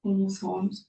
Sounds.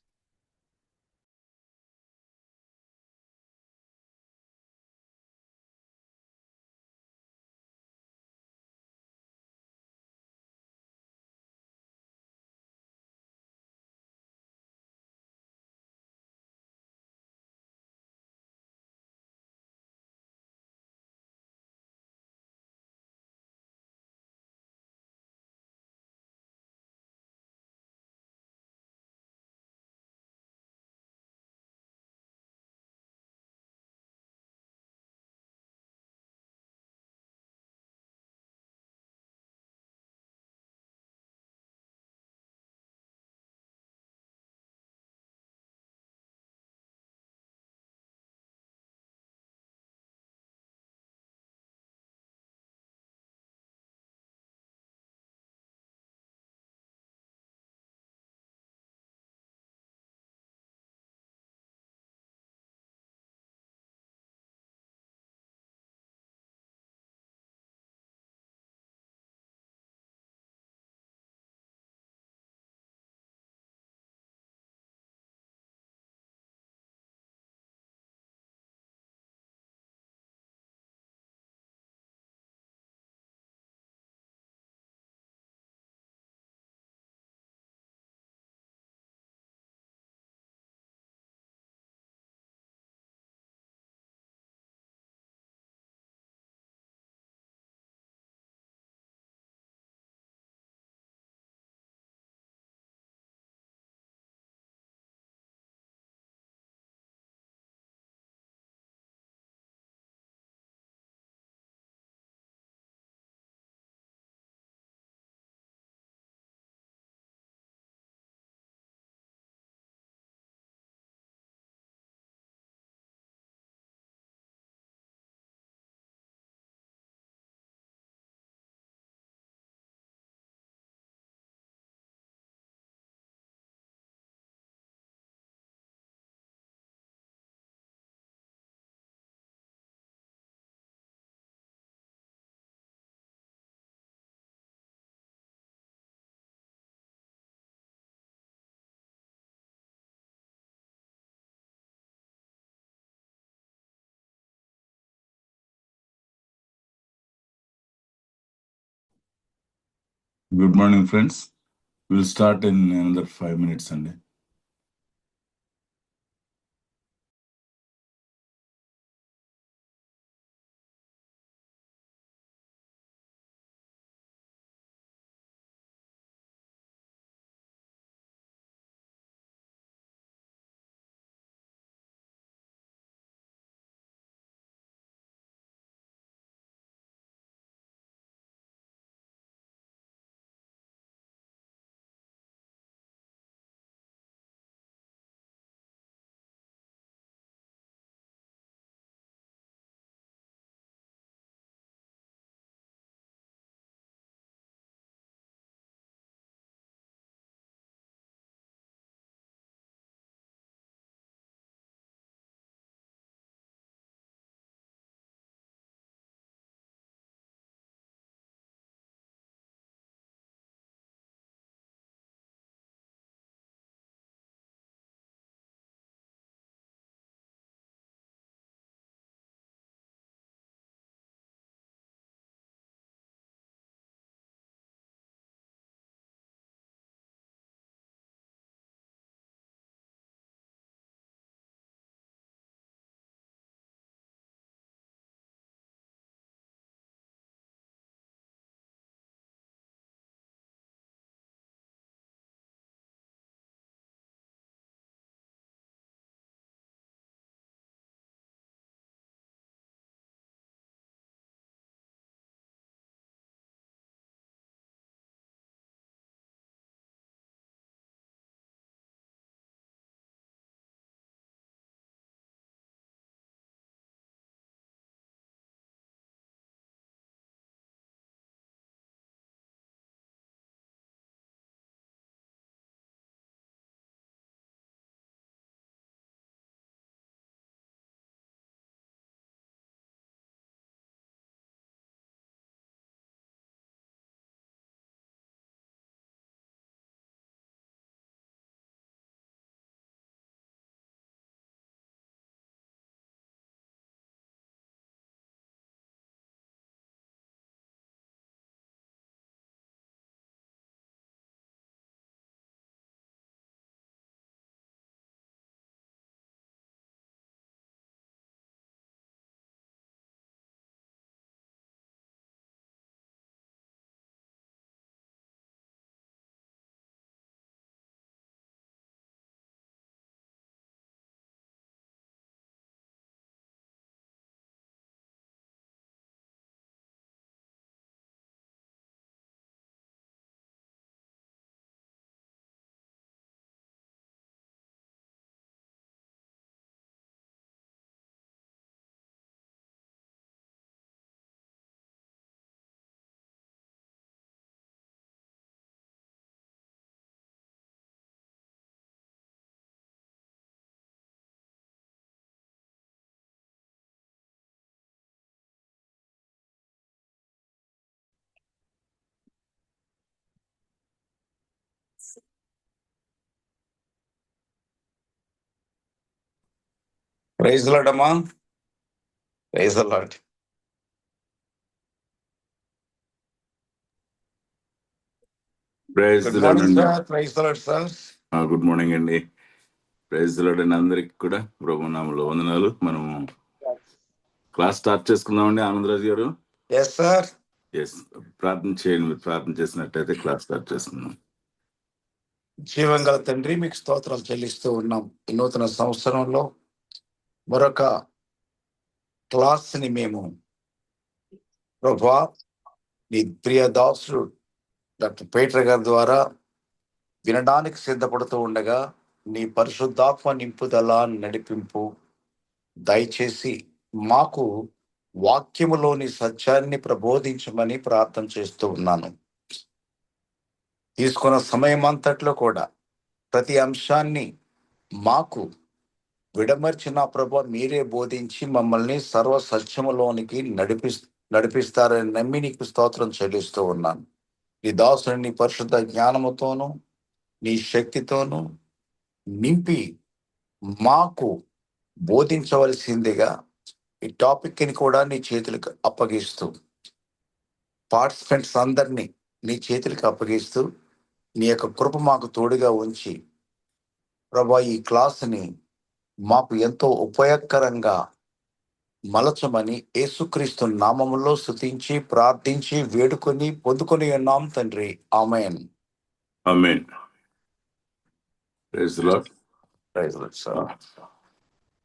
Good morning, friends. We'll start in another 5 minutes, Sunday. Praise Lord అమ్మా. Praise Lord. Praise good Lord morning అండి. Sir. Praise Lord sir. Good morning అండి. Praise Lord అండి. అందరికి కూడా ప్రభునామములో వందనాలు. మనము class start చేసుకుందామండి. ఆనందరాజు గారు. Yes sir. ఎస్, ప్రార్థన చేయండి. మీరు ప్రార్థన చేసినట్టయితే క్లాస్ స్టార్ట్ చేసుకుందాం. జీవం గల తండ్రి, మీకు స్తోత్రాలు చెల్లిస్తూ ఉన్నాం. ఈ నూతన సంవత్సరంలో మరొక క్లాస్ ని మేము ప్రభువా నీ ప్రియ దాసుడు డాక్టర్ పీటర్ గారి ద్వారా వినడానికి సిద్ధపడుతూ ఉండగా నీ పరిశుద్ధాత్మ నింపుదల, నడిపింపు దయచేసి మాకు వాక్యములోని సత్యాన్ని ప్రబోధించమని ప్రార్థన చేస్తూ ఉన్నాను. తీసుకున్న సమయం అంతట్లో కూడా ప్రతి అంశాన్ని మాకు విడమర్చిన ప్రభు మీరే బోధించి మమ్మల్ని సర్వ సత్యములోనికి నడిపిస్తారని నమ్మి నీకు స్తోత్రం చెల్లిస్తూ ఉన్నాను. నీ దాసుని నీ పరిశుద్ధ జ్ఞానముతోనూ నీ శక్తితోనూ నింపి మాకు బోధించవలసిందిగా ఈ టాపిక్ ని కూడా నీ చేతులకు అప్పగిస్తూ పార్టిసిపెంట్స్ అందరినీ నీ చేతులకు అప్పగిస్తూ నీ యొక్క కృప మాకు తోడుగా ఉంచి ప్రభా ఈ క్లాసుని మాకు ఎంతో ఉపయోగకరంగా మలచమని యేసుక్రీస్తు నామములో స్తుతించి ప్రార్థించి వేడుకొని పొందుకొని ఉన్నాం తండ్రి. ఆమేన్. ఆమేన్. Praise Lord. Praise Lord sir.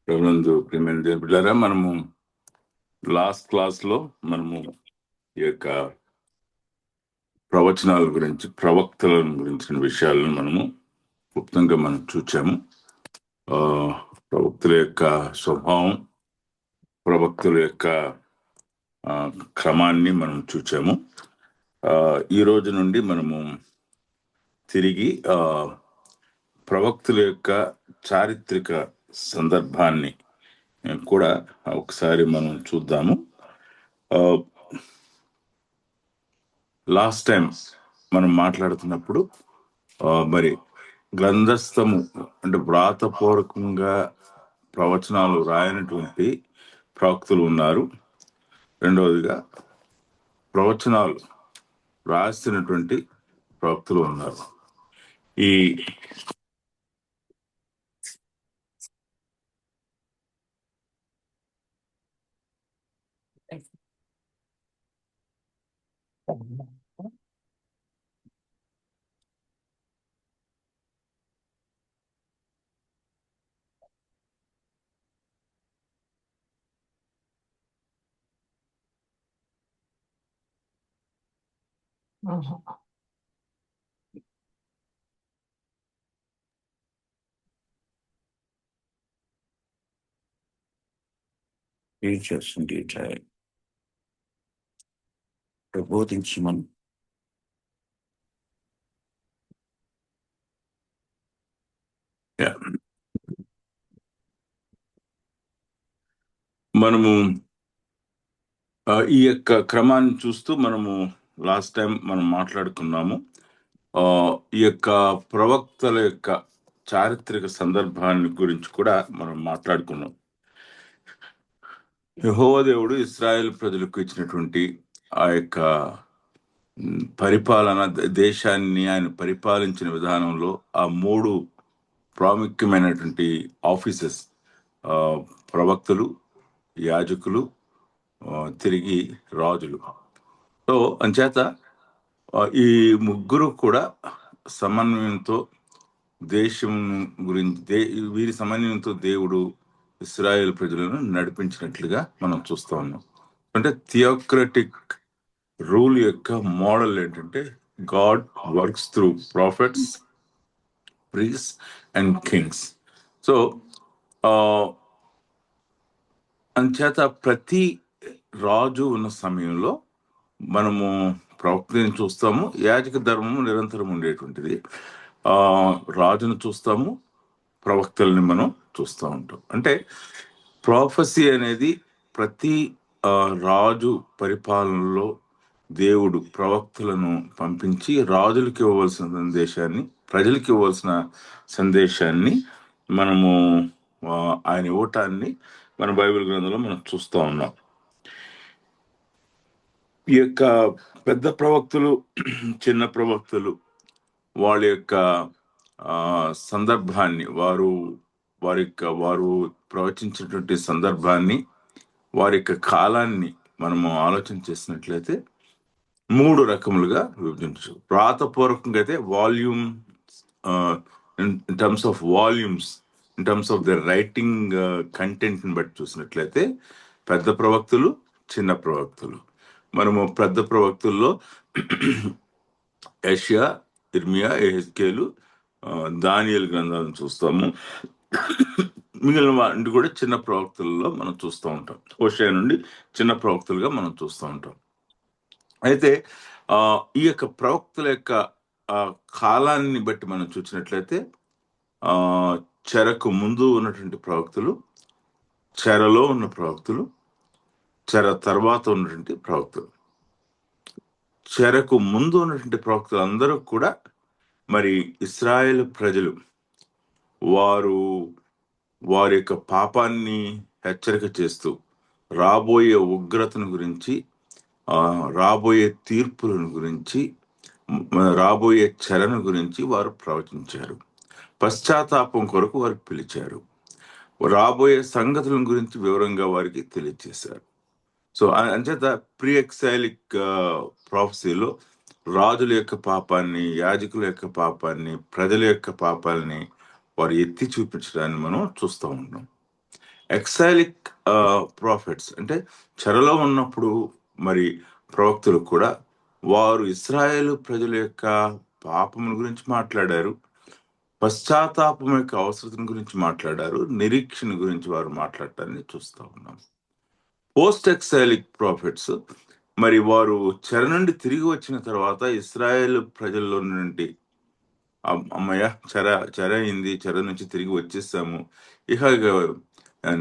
ప్రభునందు ప్రియమైన దేవుని బిడ్డలారా, మనము లాస్ట్ క్లాస్ లో మనము ఈ యొక్క ప్రవచనాల గురించి, ప్రవక్తల గురించిన విషయాలను మనము క్లుప్తంగా మనం చూచాము. ప్రవక్తుల యొక్క స్వభావం, ప్రవక్తుల యొక్క క్రమాన్ని మనం చూచాము. ఈ రోజు నుండి మనము తిరిగి ప్రవక్తుల యొక్క చారిత్రక సందర్భాన్ని కూడా ఒకసారి మనం చూద్దాము. లాస్ట్ టైం మనం మాట్లాడుతున్నప్పుడు మరి గ్రంథస్థము అంటే వ్రాతపూర్వకంగా ప్రవచనాలు రాయనటువంటి ప్రవక్తులు ఉన్నారు. రెండవదిగా ప్రవచనాలు రాసినటువంటి ప్రవక్తులు ఉన్నారు. ఈ ప్రబోధించమని మనము ఈ యొక్క క్రమాన్ని చూస్తూ మనము లాస్ట్ టైం మనం మాట్లాడుకున్నాము. ఈ యొక్క ప్రవక్తల యొక్క చారిత్రక సందర్భాన్ని గురించి కూడా మనం మాట్లాడుకున్నాం. యెహోవా దేవుడు ఇశ్రాయేల్ ప్రజలకు ఇచ్చినటువంటి ఆ యొక్క పరిపాలన, దేశాన్ని ఆయన పరిపాలించిన విధానంలో ఆ 3 ప్రాముఖ్యమైనటువంటి ఆఫీసెస్, ప్రవక్తలు, యాజకులు, తిరిగి రాజులు. సో అంచేత ఈ ముగ్గురు కూడా సమన్వయంతో దేశం గురించి, వీరి సమన్వయంతో దేవుడు ఇశ్రాయేల్ ప్రజలను నడిపించినట్లుగా మనం చూస్తా ఉన్నాం. అంటే థియోక్రటిక్ రూల్ యొక్క మోడల్ ఏంటంటే God works through profits, priest and Kings. So అంచేత ప్రతి రాజు ఉన్న సమయంలో మనము ప్రవక్తని చూస్తాము, యాజక ధర్మము నిరంతరం ఉండేటువంటిది. రాజును చూస్తాము, ప్రవక్తల్ని మనం చూస్తూ ఉంటాం. అంటే ప్రాఫెసీ అనేది ప్రతి రాజు పరిపాలనలో దేవుడు ప్రవక్తలను పంపించి రాజులకు ఇవ్వవలసిన సందేశాన్ని, ప్రజలకు ఇవ్వవలసిన సందేశాన్ని మనము ఆయన ఇవ్వటాన్ని మన బైబిల్ గ్రంథంలో మనం చూస్తూ ఉన్నాం. ఈ యొక్క పెద్ద ప్రవక్తలు, చిన్న ప్రవక్తలు వాళ్ళ యొక్క సందర్భాన్ని, వారు ప్రవచించినటువంటి సందర్భాన్ని, వారి యొక్క కాలాన్ని మనము ఆలోచన చేసినట్లయితే 3 రకములుగా విభజించు. వ్రాతపూర్వకంగా అయితే volume, in terms of volumes, in terms of the writing కంటెంట్ని బట్టి చూసినట్లయితే పెద్ద ప్రవక్తలు, చిన్న ప్రవక్తలు. మనము పెద్ద ప్రవక్తుల్లో యెషయా, ఇర్మియా, యెహెజ్కేలు, దానియేలు గ్రంథాలను చూస్తాము. మిగిలిన వాటిని కూడా చిన్న ప్రవక్తలలో మనం చూస్తూ ఉంటాం. హోషేయ నుండి చిన్న ప్రవక్తలుగా మనం చూస్తూ ఉంటాం. అయితే ఈ యొక్క ప్రవక్తల యొక్క కాలాన్ని బట్టి మనం చూసినట్లయితే చెరకు ముందు ఉన్నటువంటి ప్రవక్తలు, చెరలో ఉన్న ప్రవక్తలు, చెర తర్వాత ఉన్నటువంటి ప్రవక్తలు. చెరకు ముందు ఉన్నటువంటి ప్రవక్తలు అందరూ కూడా మరి ఇశ్రాయేలు ప్రజలు వారి యొక్క పాపాన్ని హెచ్చరిక చేస్తూ రాబోయే ఉగ్రతను గురించి, రాబోయే తీర్పులను గురించి, రాబోయే చెరను గురించి వారు ప్రవచించారు. పశ్చాత్తాపం కొరకు వారు పిలిచారు. రాబోయే సంగతుల గురించి వివరంగా వారికి తెలియజేశారు. సో అంచేత ప్రీ ఎక్సైలిక్ ప్రాఫెసీలో రాజుల యొక్క పాపాన్ని, యాజకుల యొక్క పాపాన్ని, ప్రజల యొక్క పాపాలని వారు ఎత్తి చూపించడాన్ని మనం చూస్తూ ఉంటాం. ఎక్సైలిక్ ప్రాఫిట్స్ అంటే చెరలో ఉన్నప్పుడు మరి ప్రవక్తలు కూడా వారు ఇశ్రాయేలు ప్రజల యొక్క పాపముల గురించి మాట్లాడారు, పశ్చాత్తాపం యొక్క అవసరం గురించి మాట్లాడారు, నిరీక్షణ గురించి వారు మాట్లాడటాన్ని చూస్తూ ఉన్నాం. పోస్ట్ ఎక్సైలిక్ ప్రాఫిట్స్ మరి వారు చెర నుండి తిరిగి వచ్చిన తర్వాత ఇశ్రాయేల్ ప్రజల్లో నుండి అమ్మయ్య చెర అయింది, చెర నుంచి తిరిగి వచ్చేసాము, ఇక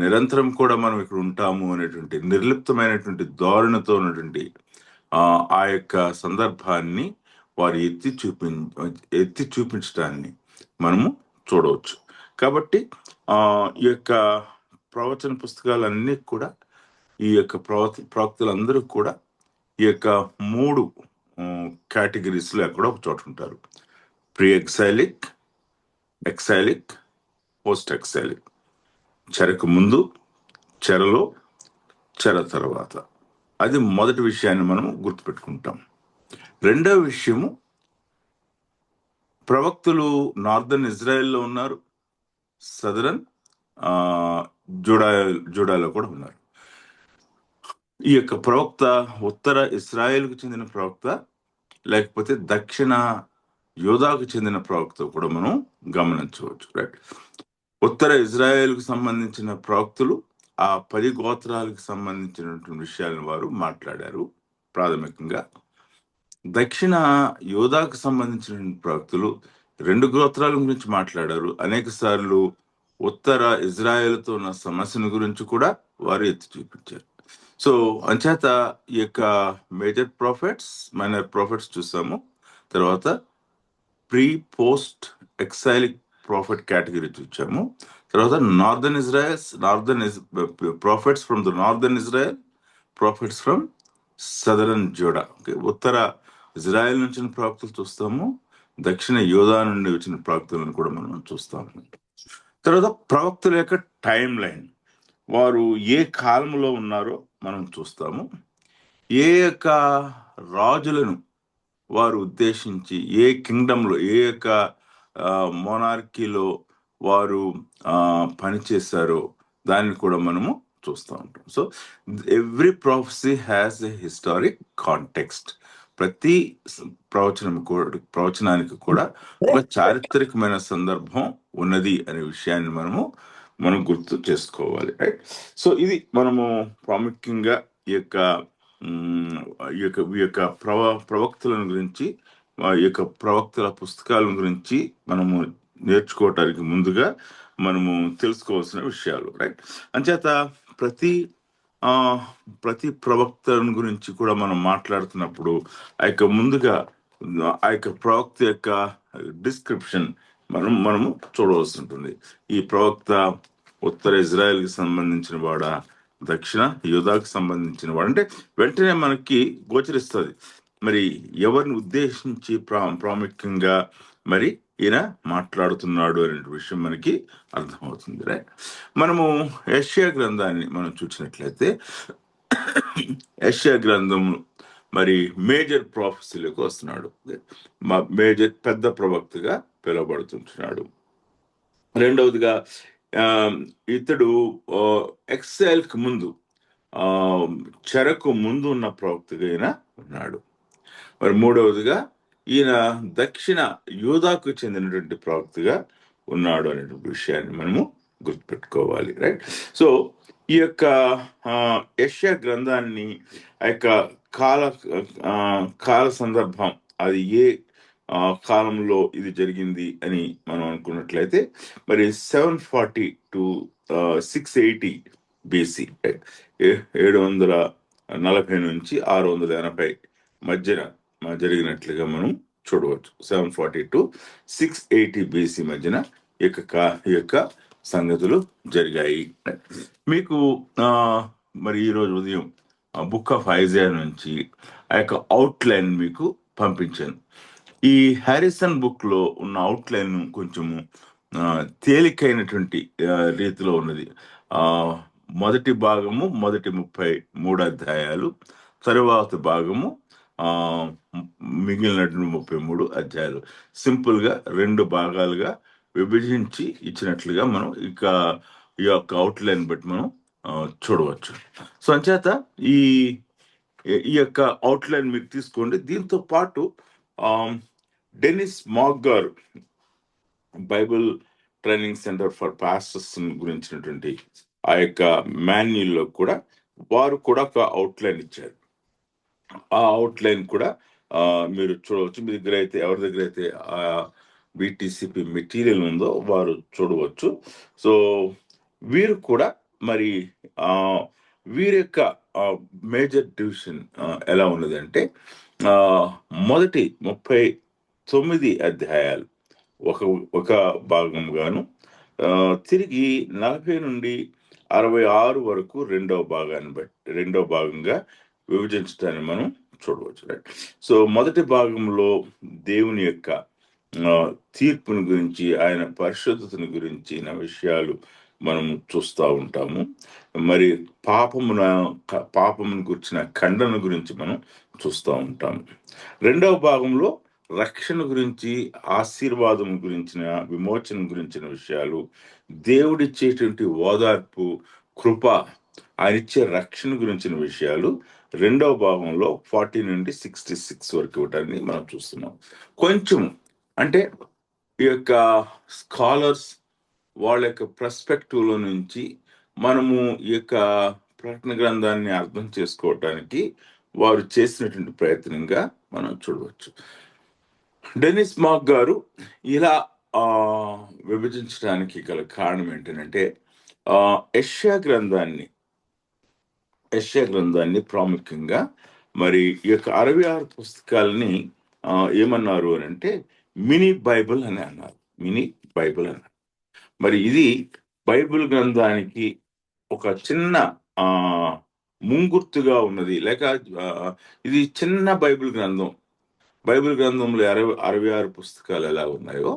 నిరంతరం కూడా మనం ఇక్కడ ఉంటాము అనేటువంటి నిర్లిప్తమైనటువంటి ధోరణితో ఉన్నటువంటి ఆ యొక్క సందర్భాన్ని వారు ఎత్తి చూపించడాన్ని మనము చూడవచ్చు. కాబట్టి ఈ యొక్క ప్రవచన పుస్తకాలన్నీ కూడా ఈ యొక్క ప్రవక్తలందరూ కూడా ఈ యొక్క 3 కేటగిరీస్లో ఎక్కడో ఒక చోట ఉంటారు. Pre exilic, exilic, post exilic. చెరకు ముందు, చెరలో, చెర తర్వాత. అది మొదటి విషయాన్ని మనం గుర్తుపెట్టుకుంటాం. రెండవ విషయము, ప్రవక్తలు నార్దర్న్ ఇజ్రాయెల్లో ఉన్నారు, సదరన్ జూడాలో కూడా ఉన్నారు. ఈ యొక్క ప్రవక్త ఉత్తర ఇస్రాయేల్కు చెందిన ప్రవక్త, లేకపోతే దక్షిణ యోధాకు చెందిన ప్రవక్త కూడా మనం గమనించవచ్చు. రైట్. ఉత్తర ఇజ్రాయేల్కు సంబంధించిన ప్రవక్తలు ఆ 10 గోత్రాలకు సంబంధించినటువంటి విషయాలను వారు మాట్లాడారు ప్రాథమికంగా. దక్షిణ యోధాకు సంబంధించిన ప్రవక్తలు 2 గోత్రాల గురించి మాట్లాడారు. అనేక సార్లు ఉత్తర ఇజ్రాయేల్తో ఉన్న సమస్యను గురించి కూడా వారు ఎత్తి చూపించారు. సో అంచేత ఈ యొక్క మేజర్ ప్రాఫిట్స్, మైనర్ ప్రాఫిట్స్ చూసాము. తర్వాత pre post exilic prophet category చూసాము. తర్వాత northern prophets from the northern Israel, prophets from southern Judah. Okay, ఉత్తర ఇజ్రాయెల్ నుంచి ప్రవక్తలు చూస్తాము, దక్షిణ యోధా నుండి వచ్చిన ప్రవక్తలను కూడా మనం చూస్తాము. తర్వాత ప్రవక్తల యొక్క టైం లైన్, వారు ఏ కాలంలో ఉన్నారో మనం చూస్తాము. ఏ యొక్క రాజులను వారు ఉద్దేశించి, ఏ కింగ్డంలో, ఏ యొక్క మొనార్కీలో వారు పనిచేశారో దాన్ని కూడా మనము చూస్తూ ఉంటాం. So every ప్రొఫెసీ has a historic context. ప్రతి ప్రవచనానికి కూడా ఒక చారిత్రకమైన సందర్భం ఉన్నది అనే విషయాన్ని మనం గుర్తు చేసుకోవాలి. రైట్. సో ఇది మనము ప్రాముఖ్యంగా ఈ యొక్క ప్రవక్తలను గురించి, ఈ యొక్క ప్రవక్తల పుస్తకాల గురించి మనము నేర్చుకోవటానికి ముందుగా మనము తెలుసుకోవాల్సిన విషయాలు. రైట్. అంచేత ప్రతి ప్రవక్తను గురించి కూడా మనం మాట్లాడుతున్నప్పుడు ముందుగా ఆ యొక్క ప్రవక్త యొక్క డిస్క్రిప్షన్ మనము చూడవలసి ఉంటుంది. ఈ ప్రవక్త ఉత్తర ఇజ్రాయెల్కి సంబంధించిన వాడా, దక్షిణ యూదాకు సంబంధించిన వాడు అంటే వెంటనే మనకి గోచరిస్తుంది మరి ఎవరిని ఉద్దేశించి ప్రాముఖ్యంగా మరి ఈయన మాట్లాడుతున్నాడు అనే విషయం మనకి అర్థమవుతుంది. రైట్, మనము యెషయా గ్రంథాన్ని మనం చూసినట్లయితే యెషయా గ్రంథం మరి మేజర్ ప్రాఫెసీలకు వస్తున్నాడు, మేజర్ పెద్ద ప్రవక్తగా పిలువబడుతుంటున్నాడు. రెండవదిగా ఇతడు ఎక్సైల్కి ముందు చెరకు ముందు ఉన్న ప్రవక్తగా ఈయన ఉన్నాడు. మరి మూడవదిగా ఈయన దక్షిణ యూదాకు చెందినటువంటి ప్రవక్తగా ఉన్నాడు అనేటువంటి విషయాన్ని మనము గుర్తుపెట్టుకోవాలి. రైట్, సో ఈ యొక్క యెషయా గ్రంథాన్ని ఆ యొక్క కాల సందర్భం, అది ఏ కాలంలో ఇది జరిగింది అని మనం అనుకున్నట్లయితే మరి 740 to 680 BC, 740 నుంచి 680 మధ్యన జరిగినట్లుగా మనం చూడవచ్చు. 740 to 680 BC మధ్యన ఈ యొక్క సంగతులు జరిగాయి. మీకు మరి ఈరోజు ఉదయం బుక్ ఆఫ్ ఐజయా నుంచి ఆ యొక్క అవుట్లైన్ మీకు పంపించాను. ఈ హారిసన్ బుక్ లో ఉన్న అవుట్లైన్ కొంచెము తేలికైనటువంటి రీతిలో ఉన్నది. మొదటి భాగము మొదటి 33 అధ్యాయాలు, తరువాత భాగము మిగిలినటువంటి 33 అధ్యాయాలు సింపుల్ గా 2 భాగాలుగా విభజించి ఇచ్చినట్లుగా మనం ఇక ఈ యొక్క అవుట్లైన్ బట్టి మనం చూడవచ్చు. సో అంచేత ఈ యొక్క అవుట్లైన్ మీరు తీసుకోండి. దీంతో పాటు డెనిస్ మాక్ గారు Bible training centre for pastors గురించినటువంటి ఆ యొక్క మాన్యుల్లో కూడా వారు కూడా ఒక అవుట్లైన్ ఇచ్చారు. ఆ అవుట్లైన్ కూడా మీరు చూడవచ్చు. మీ దగ్గర అయితే, ఎవరి దగ్గర అయితే ఆ BTCP మెటీరియల్ ఉందో వారు చూడవచ్చు. సో వీరు కూడా మరి వీరి యొక్క మేజర్ డివిజన్ ఎలా ఉన్నది అంటే మొదటి 39 అధ్యాయాలు ఒక భాగంగాను, తిరిగి 40 నుండి 66 వరకు రెండవ భాగంగా విభజించడాన్ని మనం చూడవచ్చు. రైట్, సో మొదటి భాగంలో దేవుని యొక్క తీర్పుని గురించి, ఆయన పరిశుద్ధతని గురించిన విషయాలు మనం చూస్తూ ఉంటాము. మరి పాపమును గురించిన ఖండన గురించి మనం చూస్తూ ఉంటాము. రెండవ భాగంలో రక్షణ గురించి, ఆశీర్వాదం గురించిన, విమోచన గురించిన విషయాలు, దేవుడిచ్చేటువంటి ఓదార్పు, కృప, ఆయన ఇచ్చే రక్షణ గురించిన విషయాలు రెండవ భాగంలో 40 నుండి 66 వరకు ఇవ్వటాన్ని మనం చూస్తున్నాం. కొంచెం అంటే ఈ యొక్క స్కాలర్స్ వాళ్ళ యొక్క పర్స్పెక్టివ్ లో నుంచి మనము ఈ యొక్క ప్రకటన గ్రంథాన్ని అర్థం చేసుకోవటానికి వారు చేసినటువంటి ప్రయత్నంగా మనం చూడవచ్చు. డెనిస్ మాక్ గారు ఇలా విభజించడానికి గల కారణం ఏంటంటే యెషయా గ్రంథాన్ని ప్రాముఖ్యంగా మరి ఈ యొక్క 66 పుస్తకాలని ఏమన్నారు అని అంటే మినీ బైబిల్ అని అన్నారు. మినీ బైబిల్ అన్నారు. మరి ఇది బైబిల్ గ్రంథానికి ఒక చిన్న ముంగుర్తుగా ఉన్నది, లేక ఇది చిన్న బైబిల్ గ్రంథం. బైబిల్ గ్రంథంలో 66 పుస్తకాలు ఎలా ఉన్నాయో,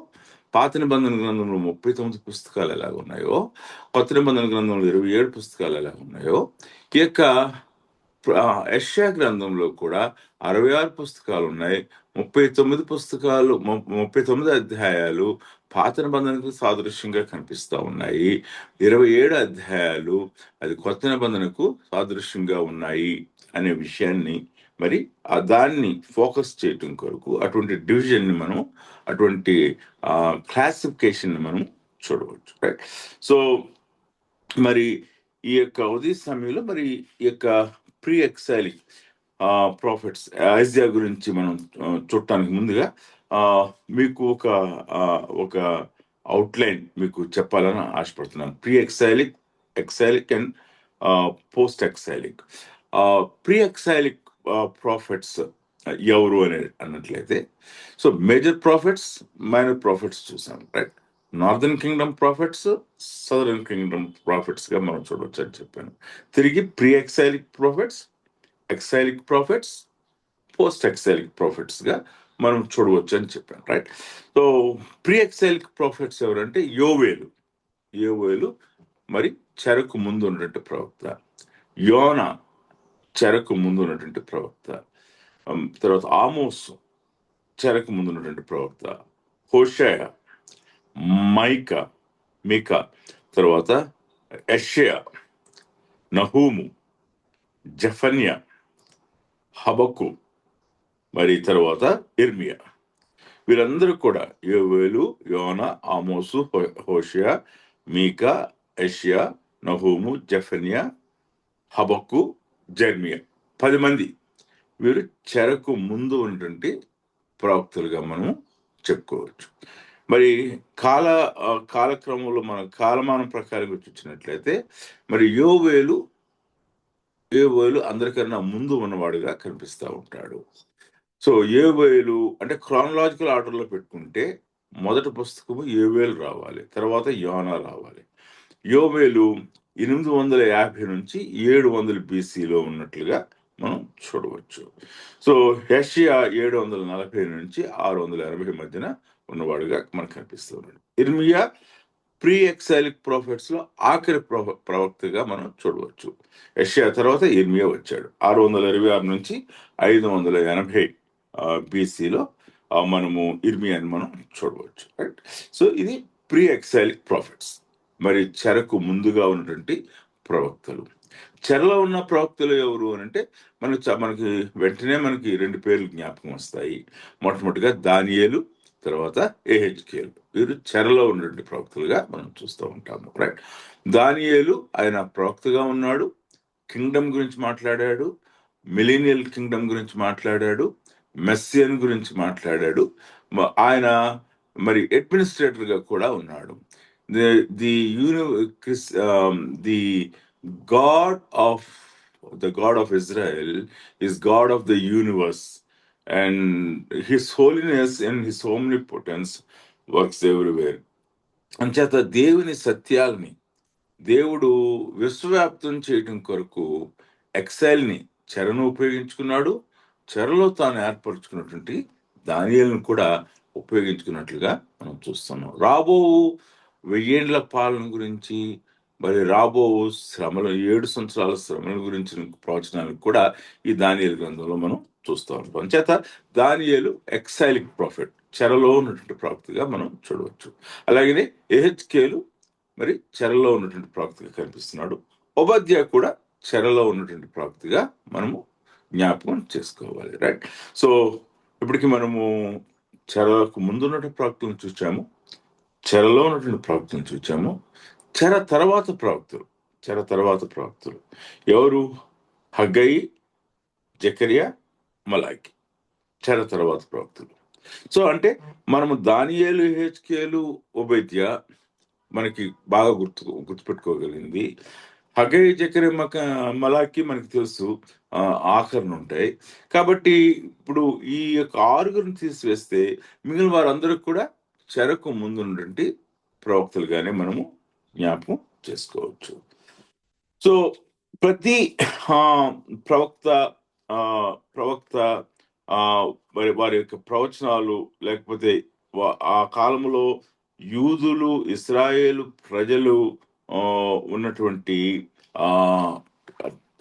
పాత నిబంధన గ్రంథంలో 39 పుస్తకాలు ఎలా ఉన్నాయో, కొత్త నిబంధన గ్రంథంలో 27 పుస్తకాలు ఎలా ఉన్నాయో, ఈ యొక్క యెషయా గ్రంథంలో కూడా 66 పుస్తకాలు ఉన్నాయి. 39 అధ్యాయాలు పాత నిబంధనకు సాదృశ్యంగా కనిపిస్తూ ఉన్నాయి. 27 అధ్యాయాలు అది కొత్త నిబంధనకు సాదృశ్యంగా ఉన్నాయి అనే విషయాన్ని మరి దాన్ని ఫోకస్ చేయటం కొరకు అటువంటి డివిజన్ని మనం, అటువంటి క్లాసిఫికేషన్ మనం చూడవచ్చు. రైట్, సో మరి ఈ యొక్క ఉదయ సమయంలో మరి ఈ యొక్క ప్రీ ఎక్సైలిక్ ప్రాఫిట్స్ ఐజియా గురించి మనం చూడటానికి ముందుగా మీకు ఒక అవుట్లైన్ మీకు చెప్పాలని ఆశపడుతున్నాను. Pre exilic and post exilic. Pre exilic prophets ఎవరు అని అన్నట్లయితే, so major prophets, minor prophets చూసాం. Right, northern kingdom prophets, southern kingdom prophets గా మనం చూడవచ్చు అని చెప్పాను. తిరిగి pre exilic prophets, exilic prophets, post exilic prophets గా మనం చూడవచ్చు అని చెప్పాను. Right. So pre exilic prophets ఎవరంటే యోవేలు మరి చెరకు ముందు ఉన్నటువంటి ప్రవక్త, యోనా చెరకు ముందు ఉన్నటువంటి ప్రవక్త, తర్వాత ఆమోసు చెరకు ముందు ఉన్నటువంటి ప్రవక్త, హోషేయ, మీకా, తర్వాత యెషయా, నహూము, జెఫన్యా, హబక్కు, మరి తర్వాత ఇర్మియా. వీరందరూ కూడా యోవేలు, యోనా, ఆమోసు, హోషేయ, మీకా, యెషయా, నహూము, జెఫన్యా, హబక్కు, జెర్మియా, 10 మంది వీరు చెరకు ముందు ఉన్నటువంటి ప్రవక్తలుగా మనం చెప్పుకోవచ్చు. మరి కాలక్రమంలో మన కాలమానం ప్రకారం చూసినట్లయితే మరి యోవేలు అందరికన్నా ముందు ఉన్నవాడుగా కనిపిస్తూ ఉంటాడు. సో యోవేలు అంటే క్రానలాజికల్ ఆర్డర్లో పెట్టుకుంటే మొదటి పుస్తకము యోవేలు రావాలి, తర్వాత యోనా రావాలి. యోవేలు 850 నుంచి 700 BCలో ఉన్నట్లుగా మనం చూడవచ్చు. సో యెషయా 740 నుంచి 680 మధ్యన ఉన్నవాడుగా మనకు కనిపిస్తున్నాడు. ఇర్మియా ప్రీ ఎక్సైలిక్ ప్రాఫిట్స్ లో ఆఖరి ప్రవక్తగా మనం చూడవచ్చు. యెషయా తర్వాత ఇర్మియా వచ్చాడు. 626 నుంచి 580 BCలో మనము ఇర్మియాని మనం చూడవచ్చు. రైట్. సో ఇది ప్రీ ఎక్సైలిక్ ప్రాఫిట్స్, మరి చెరకు ముందుగా ఉన్నటువంటి ప్రవక్తలు. చెరలో ఉన్న ప్రవక్తలు ఎవరు అని అంటే మనకి వెంటనే మనకి 2 పేర్లు జ్ఞాపకం వస్తాయి. మొట్టమొదటిగా దానియేలు, తర్వాత యెహెజ్కేలు. వీరు చెరలో ఉన్నటువంటి ప్రవక్తలుగా మనం చూస్తూ ఉంటాము. రైట్. దానియేలు ఆయన ప్రవక్తగా ఉన్నాడు, కింగ్డమ్ గురించి మాట్లాడాడు, మిలీనియల్ కింగ్డమ్ గురించి మాట్లాడాడు, మెస్సియన్ గురించి మాట్లాడాడు. ఆయన మరి అడ్మినిస్ట్రేటర్ గా కూడా ఉన్నాడు. The God of Israel is God of the universe, and His holiness and His omnipotence works everywhere. అంచేత దేవుని సత్యాల్ని దేవుడు విశ్వవ్యాప్తం చేయటం కొరకు ఎక్సైల్ని చెరను ఉపయోగించుకున్నాడు. చెరలో తాను ఏర్పరచుకున్నటువంటి దానియేలును కూడా ఉపయోగించుకున్నట్లుగా మనం చూస్తున్నాం. రాబో 1000 ఏళ్ల పాలన గురించి, మరి రాబో శ్రమలు 7 సంవత్సరాల శ్రమల గురించిన ప్రవచనాలకు కూడా ఈ దానియేలు గ్రంథంలో మనం చూస్తూ ఉంటాం. అంచేత దానియేలు ఎక్సైలిక్ ప్రాఫిట్, చెరలో ఉన్నటువంటి ప్రవక్తగా మనం చూడవచ్చు. అలాగే యెహెజ్కేలు మరి చెరలో ఉన్నటువంటి ప్రవక్తగా కనిపిస్తున్నాడు. ఓబద్యా కూడా చెరలో ఉన్నటువంటి ప్రవక్తగా మనము జ్ఞాపకం చేసుకోవాలి. రైట్. సో ఇప్పటికి మనము చెరకు ముందు ఉన్నటువంటి ప్రవక్తలను చూచాము, చెరలో ఉన్నటువంటి ప్రవక్తలను చూచాము. చెర తర్వాత ప్రవక్తలు ఎవరు? హగ్గై, జకరియా, మలాకి, చెర తర్వాత ప్రవక్తలు. సో అంటే మనము దానియేలు, యెహెజ్కేలు, ఓబద్యా మనకి బాగా గుర్తుపెట్టుకోగలిగింది. హగ్గై, జకరియా, మలాకి మనకి తెలుసు ఆఖరణ ఉంటాయి. కాబట్టి ఇప్పుడు ఈ యొక్క 6 తీసివేస్తే మిగిలిన వారందరూ కూడా చెరకు ముందున్నటువంటి ప్రవక్తలుగానే మనము జ్ఞాపకం చేసుకోవచ్చు. సో ప్రతి ప్రవక్త మరి వారి యొక్క ప్రవచనాలు, లేకపోతే ఆ కాలంలో యూదులు, ఇశ్రాయేలు ప్రజలు ఉన్నటువంటి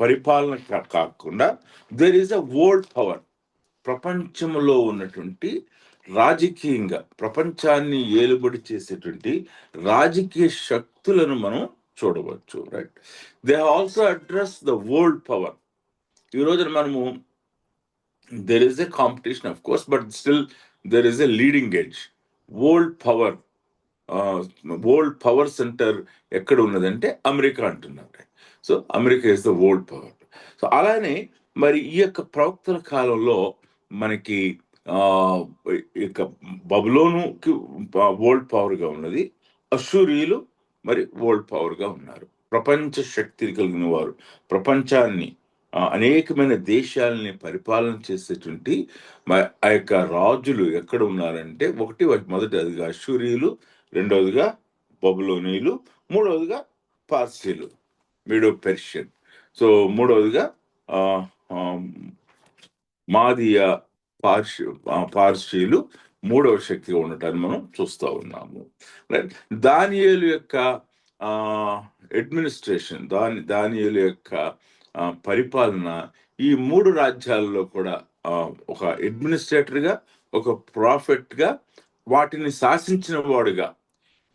పరిపాలన కాకుండా there is a world power, ప్రపంచంలో ఉన్నటువంటి రాజకీయంగా ప్రపంచాన్ని ఏలుబడి చేసేటువంటి రాజకీయ శక్తులను మనం చూడవచ్చు. Right. They also address the world power. ఈ రోజున మనము there is a competition of course, but still there is a leading edge. World power centre ఎక్కడ ఉన్నదంటే అమెరికా అంటున్నారు. So America is the world power. So అలానే మరి ఈ యొక్క ప్రవక్తల కాలంలో మనకి ఇక బబులోనుకి వరల్డ్ పవర్ గా ఉన్నది, అష్షూరీయులు మరి వరల్డ్ పవర్ గా ఉన్నారు. ప్రపంచ శక్తి కలిగిన వారు, ప్రపంచాన్ని అనేకమైన దేశాలని పరిపాలన చేసేటువంటి ఆ యొక్క రాజులు ఎక్కడ ఉన్నారంటే, మొదటి అదిగా అష్షూరీయులు, రెండవదిగా బబులోనీయులు, మూడవదిగా పార్సీలు, మీడో పెర్షియన్. సో మూడవదిగా ఆ, ఆ, మాదియ పార్షీలు మూడవ శక్తిగా ఉండటాన్ని మనం చూస్తూ ఉన్నాము. రైట్. దానియేలు యొక్క అడ్మినిస్ట్రేషన్, దానియేలు యొక్క పరిపాలన ఈ మూడు రాజ్యాలలో కూడా ఒక అడ్మినిస్ట్రేటర్గా, ఒక ప్రాఫెట్గా, వాటిని శాసించిన వాడుగా,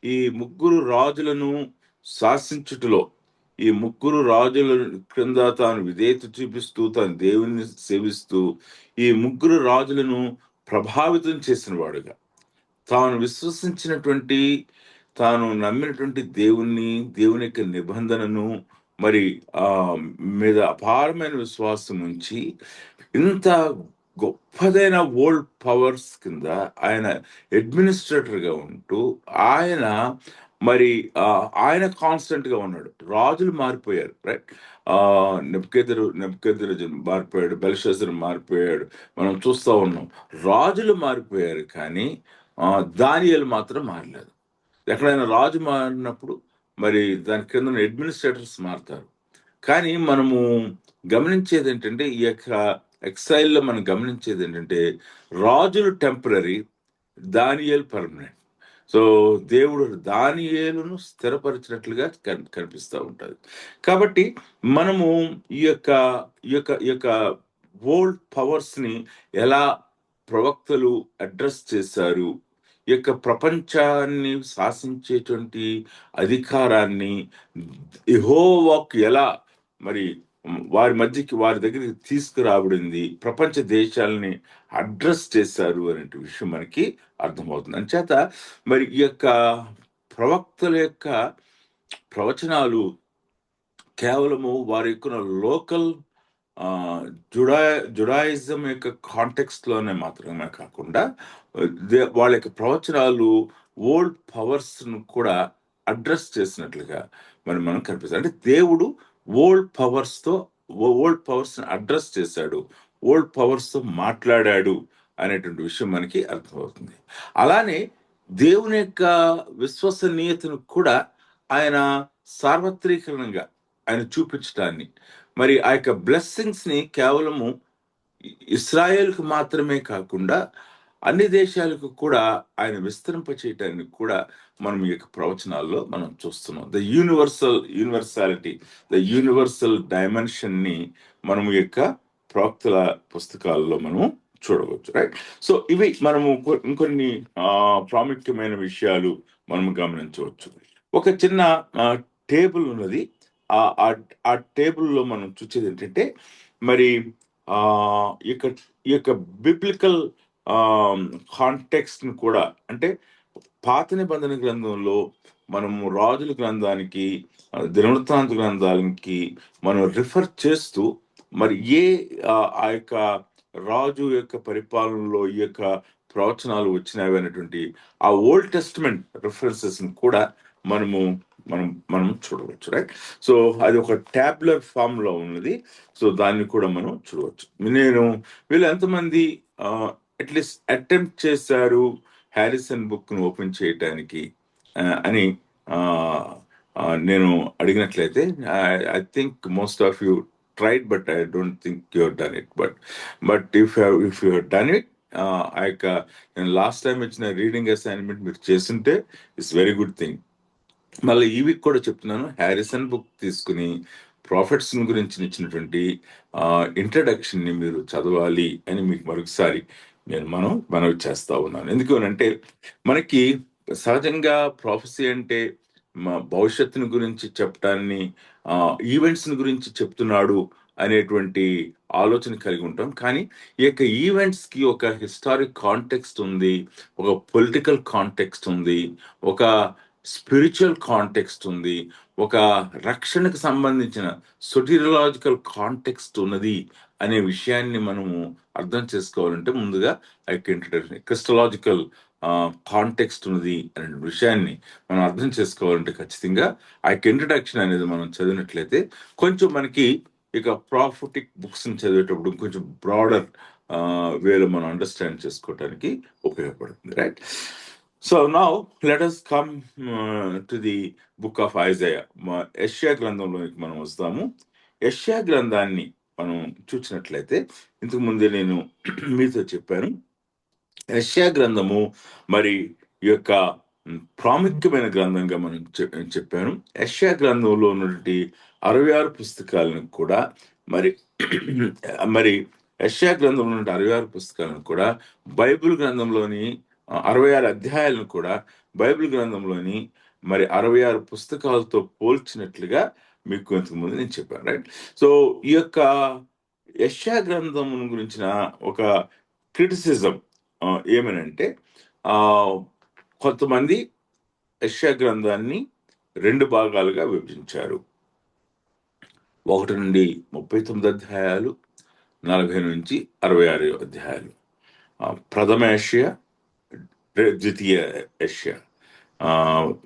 ఈ ముగ్గురు రాజులను శాసించుటలో, ఈ ముగ్గురు రాజుల క్రింద తాను విధేయత చూపిస్తూ, తాను దేవుని సేవిస్తూ, ఈ ముగ్గురు రాజులను ప్రభావితం చేసిన వాడుగా, తాను విశ్వసించినటువంటి, తాను నమ్మినటువంటి దేవుని యొక్క నిబంధనను మరి మీద అపారమైన విశ్వాసం ఉంచి, ఇంత గొప్పదైన వరల్డ్ పవర్స్ కింద ఆయన అడ్మినిస్ట్రేటర్గా ఉంటూ, ఆయన కాన్స్టెంట్ గా ఉన్నాడు. రాజులు మారిపోయారు, రైట్. నెబుకద్నెజరు మారిపోయాడు, బెల్షస్సరు మారిపోయాడు, మనం చూస్తూ ఉన్నాం. రాజులు మారిపోయారు, కానీ దానియేలు మాత్రం మారలేదు. ఎక్కడైనా రాజు మారినప్పుడు మరి దాని కింద అడ్మినిస్ట్రేటర్స్ మారుతారు. కానీ మనము గమనించేది ఏంటంటే, ఈ యొక్క ఎక్సైల్లో మనం గమనించేది ఏంటంటే, రాజులు టెంపరరీ, దానియేలు పర్మనెంట్. సో దేవుడు దానియేలును స్థిరపరిచినట్లుగా కనిపిస్తూ ఉంటుంది. కాబట్టి మనము ఈ యొక్క వరల్డ్ పవర్స్ ని ఎలా ప్రవక్తలు అడ్రస్ చేశారు, ఈ యొక్క ప్రపంచాన్ని శాసించేటువంటి అధికారాన్ని యెహోవాకు ఎలా మరి వారి దగ్గరికి తీసుకురాబడింది, ప్రపంచ దేశాలని అడ్రస్ చేశారు అనే విషయం మనకి అర్థమవుతుంది. అంచేత మరి ఈ యొక్క ప్రవక్తల యొక్క ప్రవచనాలు కేవలము వారి యొక్క లోకల్ జుడాయిజం యొక్క కాంటెక్స్ట్ లోనే మాత్రమే కాకుండా, వాళ్ళ యొక్క ప్రవచనాలు వరల్డ్ పవర్స్ ను కూడా అడ్రస్ చేసినట్లుగా మనం కనిపిస్తాం. అంటే దేవుడు వరల్డ్ పవర్స్ అడ్రస్ చేశాడు, వరల్డ్ పవర్స్ తో మాట్లాడాడు అనేటువంటి విషయం మనకి అర్థమవుతుంది. అలానే దేవుని యొక్క విశ్వసనీయతను కూడా ఆయన సార్వత్రికరణంగా ఆయన చూపించడాన్ని, మరి ఆ యొక్క బ్లెస్సింగ్స్ ని కేవలము ఇస్రాయేల్కు మాత్రమే కాకుండా అన్ని దేశాలకు కూడా ఆయన విస్తరింప చేయటానికి కూడా మనం ఈ యొక్క ప్రవచనాల్లో మనం చూస్తున్నాం. The universality, the universal dimension ని మనం ఈ యొక్క ప్రవక్తల పుస్తకాల్లో మనము చూడవచ్చు, రైట్. సో ఇవి మనము ఇంకొన్ని ప్రాముఖ్యమైన విషయాలు మనం గమనించవచ్చు. ఒక చిన్న టేబుల్ ఉన్నది. ఆ టేబుల్లో మనం చూసేది ఏంటంటే, మరి ఈ యొక్క బిబ్లికల్ కాంటెక్స్ట్ ని కూడా, అంటే పాత నిబంధన గ్రంథంలో మనము రాజుల గ్రంథానికి, దినవృత్తాంత గ్రంథానికి మనం రిఫర్ చేస్తూ, మరి ఆ యొక్క రాజు యొక్క పరిపాలనలో ఈ యొక్క ప్రవచనాలు వచ్చినవి అనేటువంటి ఆ ఓల్డ్ టెస్టమెంట్ రిఫరెన్సెస్ కూడా మనం చూడవచ్చు, రైట్. సో అది ఒక ట్యాబ్లర్ ఫామ్ లో ఉన్నది. సో దాన్ని కూడా మనం చూడవచ్చు. వీళ్ళు ఎంతమంది అట్లీస్ట్ అటెంప్ట్ చేశారు హారిసన్ బుక్ ను ఓపెన్ చేయటానికి అని నేను అడిగినట్లయితే, I think most of you tried, but I don't think you have done it. But if you have done it, ఆ యొక్క లాస్ట్ టైం ఇచ్చిన రీడింగ్ అసైన్మెంట్ మీరు చేస్తుంటే ఇట్స్ వెరీ గుడ్ థింగ్. మళ్ళీ ఈ వీక్ కూడా చెప్తున్నాను, హారిసన్ బుక్ తీసుకుని ప్రాఫిట్స్ గురించి ఇచ్చినటువంటి ఇంట్రడక్షన్ ని మీరు చదవాలి అని మీకు మరొకసారి మనవి చేస్తా ఉన్నాను. ఎందుకనంటే మనకి సహజంగా ప్రాఫెసీ అంటే భవిష్యత్తుని గురించి చెప్పడాన్ని, ఈవెంట్స్ గురించి చెప్తున్నాడు అనేటువంటి ఆలోచన కలిగి ఉంటాం. కానీ ఈ యొక్క ఈవెంట్స్ కి ఒక హిస్టారిక్ కాంటెక్స్ట్ ఉంది, ఒక పొలిటికల్ కాంటెక్స్ట్ ఉంది, ఒక స్పిరిచువల్ కాంటెక్స్ట్ ఉంది, ఒక రక్షణకు సంబంధించిన సొటీరియాలజికల్ కాంటెక్స్ట్ ఉన్నది అనే విషయాన్ని మనము అర్థం చేసుకోవాలంటే ముందుగా ఆ యొక్క ఇంట్రడక్షన్, క్రిస్టలాజికల్ కాంటెక్స్ట్ ఉన్నది అనే విషయాన్ని మనం అర్థం చేసుకోవాలంటే ఖచ్చితంగా ఆ యొక్క ఇంట్రడక్షన్ అనేది మనం చదివినట్లయితే కొంచెం మనకి ఇక ప్రాఫిటిక్ బుక్స్ ని చదివేటప్పుడు కొంచెం బ్రాడర్ వేలో మనం అండర్స్టాండ్ చేసుకోవడానికి ఉపయోగపడుతుంది, right. So now let us come to the book of Isaiah. యెషయా గ్రంథంలోనికి మనం వస్తాము. యెషయా గ్రంథాన్ని మనం చూసినట్లయితే ఇంతకు ముందే నేను మీతో చెప్పాను, యెషయా గ్రంథము మరి ఈ యొక్క ప్రాముఖ్యమైన గ్రంథంగా మనం చెప్పాను. యెషయా గ్రంథంలో ఉన్నటువంటి 66 పుస్తకాలను కూడా మరి మరి యెషయా గ్రంథంలో ఉన్న 66 పుస్తకాలను కూడా బైబిల్ గ్రంథంలోని 66 అధ్యాయాలను కూడా బైబిల్ గ్రంథంలోని మరి 66 పుస్తకాలతో పోల్చినట్లుగా మీకు ఇంతకు ముందు నేను చెప్పాను, రైట్? సో ఈ యొక్క యెషయా గ్రంథం గురించిన ఒక క్రిటిసిజం ఏమనంటే, కొంతమంది యెషయా గ్రంథాన్ని 2 భాగాలుగా విభజించారు. 1 నుండి 39 అధ్యాయాలు, 40 నుంచి 66 అధ్యాయాలు. ప్రథమ యెషయా, ద్వితీయ యెషయా.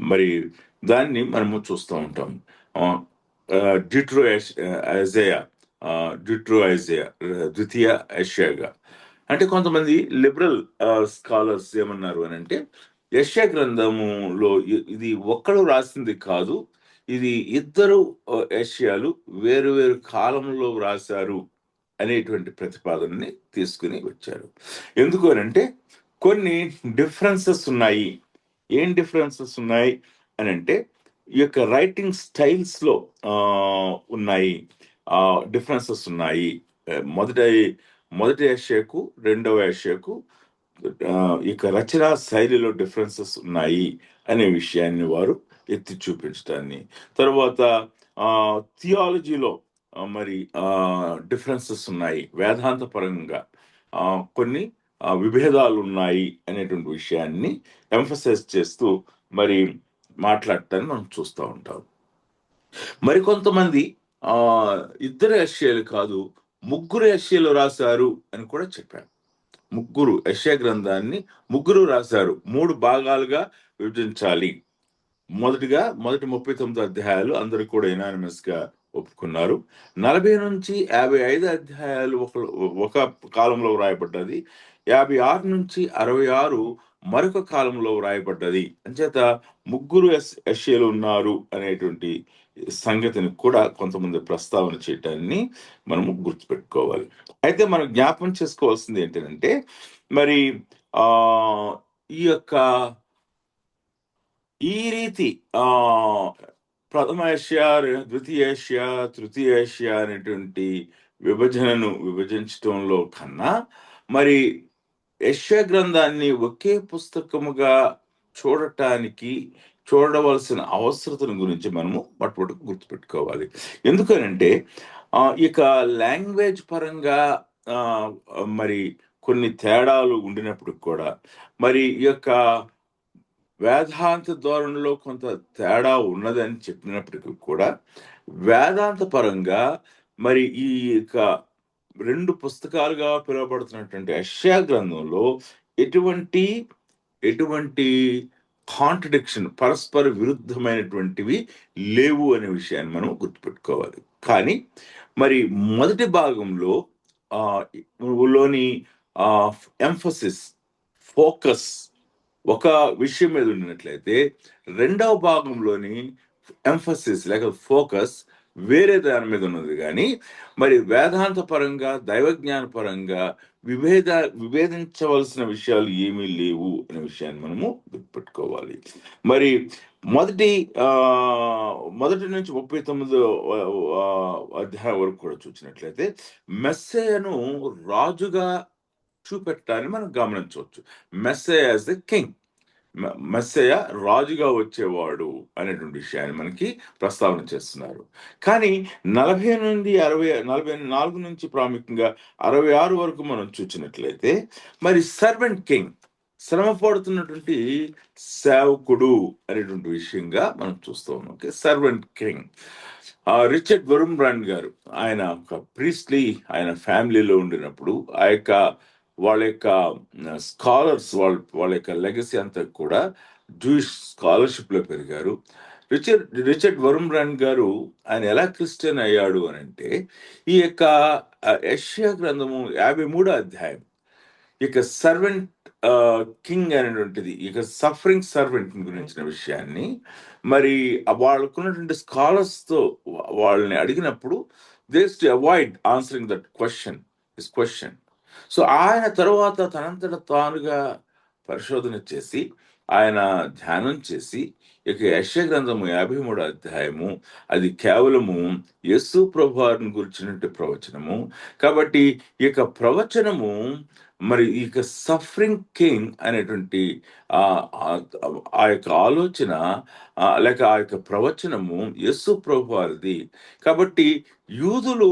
మరి దాన్ని మనము చూస్తూ ఉంటాం. డ్యూట్రో ఐజయా, ద్వితీయ యెషయాగా. అంటే కొంతమంది లిబరల్ స్కాలర్స్ ఏమన్నారు అని అంటే, యెషయా గ్రంథములో ఇది ఒక్కడు రాసింది కాదు, ఇది 2 యెషయాలు వేరు వేరు కాలంలో రాశారు అనేటువంటి ప్రతిపాదనని తీసుకుని వచ్చారు. ఎందుకు అని అంటే కొన్ని డిఫరెన్సెస్ ఉన్నాయి. ఏం డిఫరెన్సెస్ ఉన్నాయి అని అంటే, ఈ యొక్క రైటింగ్ స్టైల్స్ లో ఉన్నాయి, డిఫరెన్సెస్ ఉన్నాయి. మొదటి యెషయాకు రెండవ యెషయాకు ఇక రచనా శైలిలో డిఫరెన్సెస్ ఉన్నాయి అనే విషయాన్ని వారు ఎత్తి చూపించడాన్ని, తర్వాత థియాలజీలో మరి డిఫరెన్సెస్ ఉన్నాయి, వేదాంత పరంగా కొన్ని విభేదాలు ఉన్నాయి అనేటువంటి విషయాన్ని ఎంఫసైజ్ చేస్తూ మరి మాట్లాడటాన్ని మనం చూస్తూ ఉంటాం. మరికొంతమంది 2 యెషయాలు కాదు 3 యెషయాలు రాశారు అని కూడా చెప్పారు. 3 యెషయా గ్రంథాన్ని 3 రాశారు, 3 భాగాలుగా విభజించాలి. మొదటి 39 అధ్యాయాలు అందరూ కూడా యునానిమస్ గా ఒప్పుకున్నారు. 40 నుంచి 55 అధ్యాయాలు ఒక కాలంలో వ్రాయబడ్డది. 56 నుంచి 66 మరొక కాలంలో వ్రాయబడ్డది. అంచేత 3 యెషయాలు ఉన్నారు అనేటువంటి సంగతిని కూడా కొంతమంది ప్రస్తావన చేయటాన్ని మనము గుర్తుపెట్టుకోవాలి. అయితే మనం జ్ఞాపకం చేసుకోవాల్సింది ఏంటంటే, మరి ఈ యొక్క ఈ రీతి ప్రథమ యెషయా, ద్వితీయ యెషయా, తృతీయ యెషయా అనేటువంటి విభజనను విభజించటంలో కన్నా మరి యెషయా గ్రంథాన్ని ఒకే పుస్తకముగా చూడవలసిన అవసరతను గురించి మనము మొట్టమొదటి గుర్తుపెట్టుకోవాలి. ఎందుకనంటే ఇక లాంగ్వేజ్ పరంగా మరి కొన్ని తేడాలు ఉండినప్పుడు కూడా, మరి ఈ యొక్క వేదాంత ధోరణిలో కొంత తేడా ఉన్నదని చెప్పినప్పటికీ కూడా, వేదాంత పరంగా మరి ఈ యొక్క 2 పుస్తకాలుగా పిలువబడుతున్నటువంటి యెషయా గ్రంథంలో ఎటువంటి కాంట్రడిక్షన్, పరస్పర విరుద్ధమైనటువంటివి లేవు అనే విషయాన్ని మనం గుర్తుపెట్టుకోవాలి. కానీ మరి మొదటి భాగంలో లోని ఎంఫసిస్, ఫోకస్ ఒక విషయం మీద ఉన్నట్లయితే, రెండవ భాగంలోని ఎంఫసిస్ లేక ఫోకస్ వేరే దాని మీద ఉన్నది. కానీ మరి వేదాంత పరంగా, దైవజ్ఞాన పరంగా విభేదించవలసిన విషయాలు ఏమీ లేవు అనే విషయాన్ని మనము గుర్తుపెట్టుకోవాలి. మరి మొదటి నుంచి 39 అధ్యాయం వరకు కూడా చూసినట్లయితే, మెస్సయను రాజుగా చూపెట్టడాన్ని మనం గమనించవచ్చు. Messiah as the king, Messiah రాజుగా వచ్చేవాడు అనేటువంటి విషయాన్ని మనకి ప్రస్తావన చేస్తున్నారు. కానీ 44 నుంచి ప్రాముఖ్యంగా 66 వరకు మనం చూసినట్లయితే, మరి సర్వెంట్ కింగ్, శ్రమ పడుతున్నటువంటి సేవకుడు అనేటువంటి విషయంగా మనం చూస్తూ ఉన్నాం. Servant king. రిచర్డ్ వరుమ్బ్రాండ్ గారు, ఆయన ఒక ప్రీస్ట్లీ, ఆయన ఫ్యామిలీలో ఉండినప్పుడు వాళ్ళ యొక్క స్కాలర్స్, వాళ్ళ యొక్క లెగసీ అంతా కూడా జూయిష్ స్కాలర్షిప్ లో పెరిగారు. రిచర్డ్ వరుమ్బ్రాండ్ గారు ఆయన ఎలా క్రిస్టియన్ అయ్యాడు అని అంటే, ఈ యొక్క యెషయా గ్రంథము 53 అధ్యాయం ఇక సర్వెంట్ కింగ్ అనేటువంటిది, ఇక సఫరింగ్ సర్వెంట్ గురించిన విషయాన్ని మరి వాళ్ళకున్నటువంటి స్కాలర్స్తో వాళ్ళని అడిగినప్పుడు they to avoid answering that question. So ఆయన తరువాత తనంతట తానుగా పరిశోధన చేసి ఆయన ధ్యానం చేసి ఇక యెషయా గ్రంథము 53 అధ్యాయము అది కేవలము యేసు ప్రభువారిని గురించినటువంటి ప్రవచనము. కాబట్టి ఈ యొక్క ప్రవచనము మరి ఈ యొక్క సఫరింగ్ కింగ్ అనేటువంటి ఆ ఆ- ఆ యొక్క ఆలోచన లేక ఆ యొక్క ప్రవచనము యేసు ప్రభువారిది. కాబట్టి యూదులు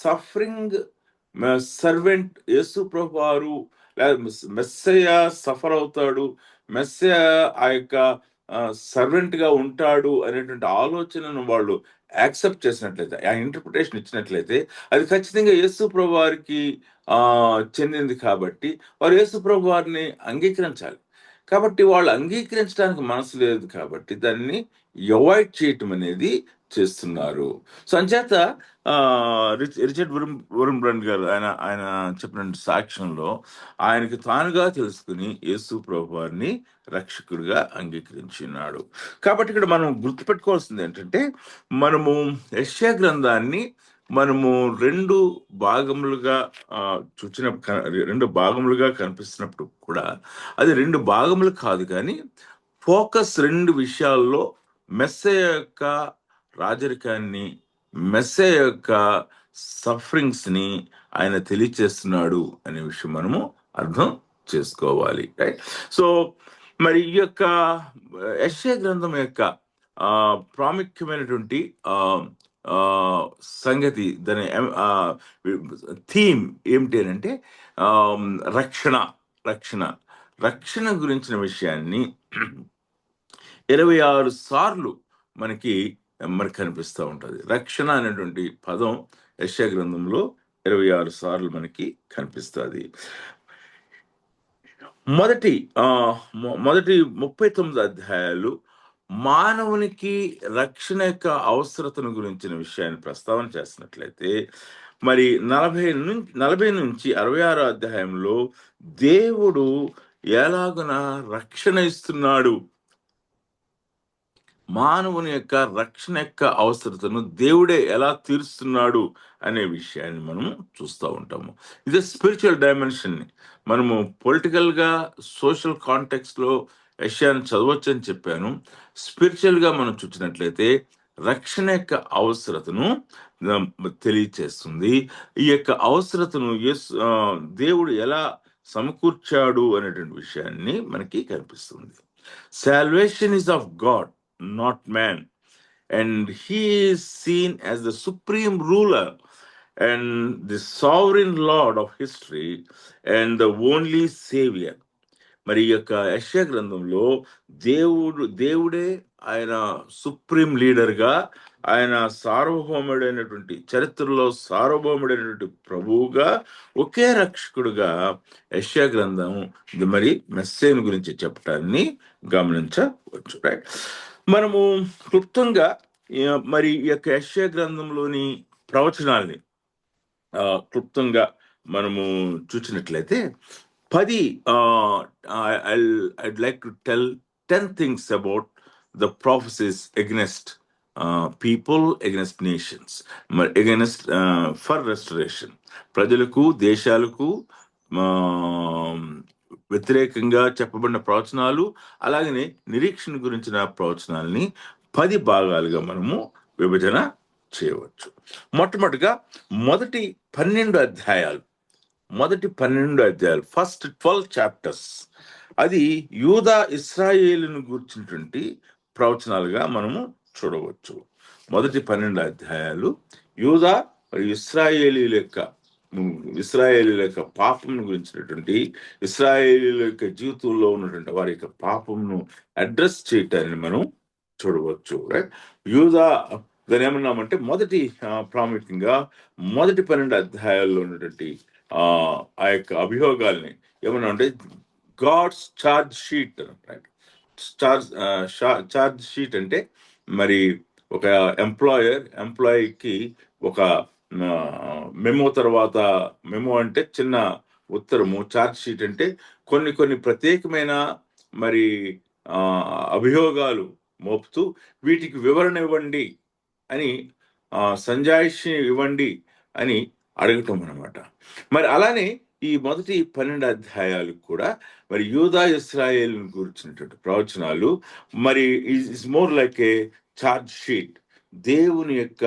సఫరింగ్ సర్వెంట్ యేసు ప్రభువారు మెస్సయ సఫర్ అవుతాడు, మెస్సయ ఆ యొక్క సర్వెంట్ గా ఉంటాడు అనేటువంటి ఆలోచనను వాళ్ళు యాక్సెప్ట్ చేసినట్లయితే, ఆ ఇంటర్ప్రిటేషన్ ఇచ్చినట్లయితే అది ఖచ్చితంగా యేసు ప్రభు వారికి చెందింది. కాబట్టి వారు యేసు ప్రభు వారిని అంగీకరించాలి. కాబట్టి వాళ్ళు అంగీకరించడానికి మనసు లేదు కాబట్టి దాన్ని అవాయిడ్ చేయటం అనేది చేస్తున్నారు. సో అంచేత రిచర్డ్ వరుణ్ బ్రండ్ గారు ఆయన ఆయన చెప్పిన సాక్ష్యంలో ఆయనకి తానుగా తెలుసుకుని యేసు ప్రభు వారిని రక్షకుడిగా అంగీకరించున్నాడు. కాబట్టి ఇక్కడ మనం గుర్తుపెట్టుకోవాల్సింది ఏంటంటే, మనము యెషయా గ్రంథాన్ని మనము రెండు భాగములుగా రెండు భాగములుగా కనిపిస్తున్నప్పుడు కూడా అది రెండు భాగములు కాదు, కానీ ఫోకస్ రెండు విషయాల్లో మెస్సయ యొక్క రాజరికాన్ని, మెస్సయ యొక్క సఫరింగ్స్ ని ఆయన తెలియచేస్తున్నాడు అనే విషయం మనము అర్థం చేసుకోవాలి. రైట్. సో మరి ఈ యొక్క యెషయా గ్రంథం యొక్క ప్రాముఖ్యమైనటువంటి సంగతి, దాని థీమ్ ఏమిటి అని అంటే రక్షణ రక్షణ రక్షణ గురించిన విషయాన్ని 26 సార్లు మనకి కనిపిస్తూ ఉంటుంది. రక్షణ అనేటువంటి పదం యెషయా గ్రంథంలో 26 సార్లు మనకి కనిపిస్తుంది. మొదటి 39 అధ్యాయాలు మానవునికి రక్షణ యొక్క అవసరతను గురించిన విషయాన్ని ప్రస్తావన చేస్తున్నట్లయితే, మరి 40 నుంచి 66 అధ్యాయంలో దేవుడు ఎలాగున రక్షణ ఇస్తున్నాడు, మానవుని యొక్క రక్షణ యొక్క అవసరతను దేవుడే ఎలా తీరుస్తున్నాడు అనే విషయాన్ని మనము చూస్తూ ఉంటాము. ఇది స్పిరిచువల్ డైమెన్షన్ని మనము పొలిటికల్గా సోషల్ కాంటెక్స్లో యెషయాను చదవచ్చు అని చెప్పాను. స్పిరిచువల్గా మనం చూసినట్లయితే రక్షణ యొక్క అవసరతను తెలియచేస్తుంది. ఈ యొక్క అవసరతను దేవుడు ఎలా సమకూర్చాడు అనేటువంటి విషయాన్ని మనకి కనిపిస్తుంది. Salvation is of God, not man, and he is seen as the supreme ruler and the sovereign lord of history and the only savior. మరి ఈ యొక్క యెషయా గ్రంథంలో దేవుడే ఆయన సుప్రీం లీడర్గా, ఆయన సార్వభౌముడైనటువంటి, చరిత్రలో సార్వభౌముడైనటువంటి ప్రభువుగా, ఒకే రక్షకుడుగా యెషయా గ్రంథం మరి మెస్సీను గురించి చెప్పటాన్ని గమనించవచ్చు. రైట్. మనము క్లుప్తంగా మరి ఈ యొక్క యెషయా గ్రంథంలోని ప్రవచనాల్ని క్లుప్తంగా మనము చూసినట్లయితే 10 I'd like to tell 10 things about the prophecies against people, against nations, against for restoration. ప్రజలకు, దేశాలకు వ్యతిరేకంగా చెప్పబడిన ప్రవచనాలు, అలాగనే నిరీక్షణ గురించిన ప్రవచనాల్ని 10 భాగాలుగా మనము విభజన చేయవచ్చు. మొట్టమొదటిగా మొదటి 12 అధ్యాయాలు, ఫస్ట్ 12 చాప్టర్స్, అది యూదా ఇశ్రాయేలును గురించినటువంటి ప్రవచనాలుగా మనము చూడవచ్చు. మొదటి 12 అధ్యాయాలు యూదా మరియు ఇశ్రాయేలీల యొక్క పాపంను గురించినటువంటి, ఇశ్రాయేలీల యొక్క జీవితంలో ఉన్నటువంటి వారి యొక్క పాపంను అడ్రస్ చేయటాన్ని మనం చూడవచ్చు. రైట్. యూదా దాన్ని ఏమన్నామంటే మొదటి ప్రాముఖ్యంగా మొదటి 12 అధ్యాయాల్లో ఉన్నటువంటి ఆ యొక్క అభియోగాల్ని ఏమన్నా అంటే God's charge sheet. Charge sheet అంటే మరి ఒక ఎంప్లాయీకి ఒక మెమో తర్వాత, మెమో అంటే చిన్న ఉత్తరము, ఛార్జ్ షీట్ అంటే కొన్ని కొన్ని ప్రత్యేకమైన మరి అభియోగాలు మోపుతూ వీటికి వివరణ ఇవ్వండి అని, సంజాయిషి ఇవ్వండి అని అడగటం అన్నమాట. మరి అలానే ఈ మొదటి 12 అధ్యాయాలు కూడా మరి యూదా ఇశ్రాయేల్ గురించినటువంటి ప్రవచనాలు మరి is more like A charge sheet. దేవుని యొక్క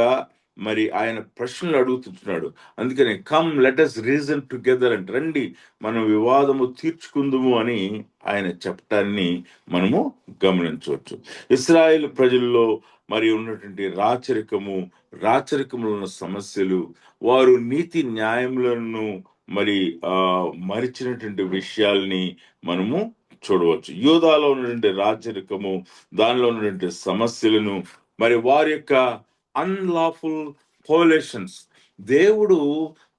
మరి ఆయన ప్రశ్నలు అడుగుతున్నాడు. అందుకనే come let us reason together అంటే, రండి మనం వివాదము తీర్చుకుందుము అని ఆయన చెప్పటాన్ని మనము గమనించవచ్చు. ఇశ్రాయేల్ ప్రజల్లో మరి ఉన్నటువంటి రాచరికములో ఉన్న సమస్యలు, వారు నీతి న్యాయములను మరి మరిచినటువంటి విషయాల్ని మనము చూడవచ్చు. యూదాలో ఉన్నటువంటి రాచరికము, దానిలో ఉన్నటువంటి సమస్యలను, మరి వారి యొక్క అన్లాఫుల్ కోలేషన్స్, దేవుడు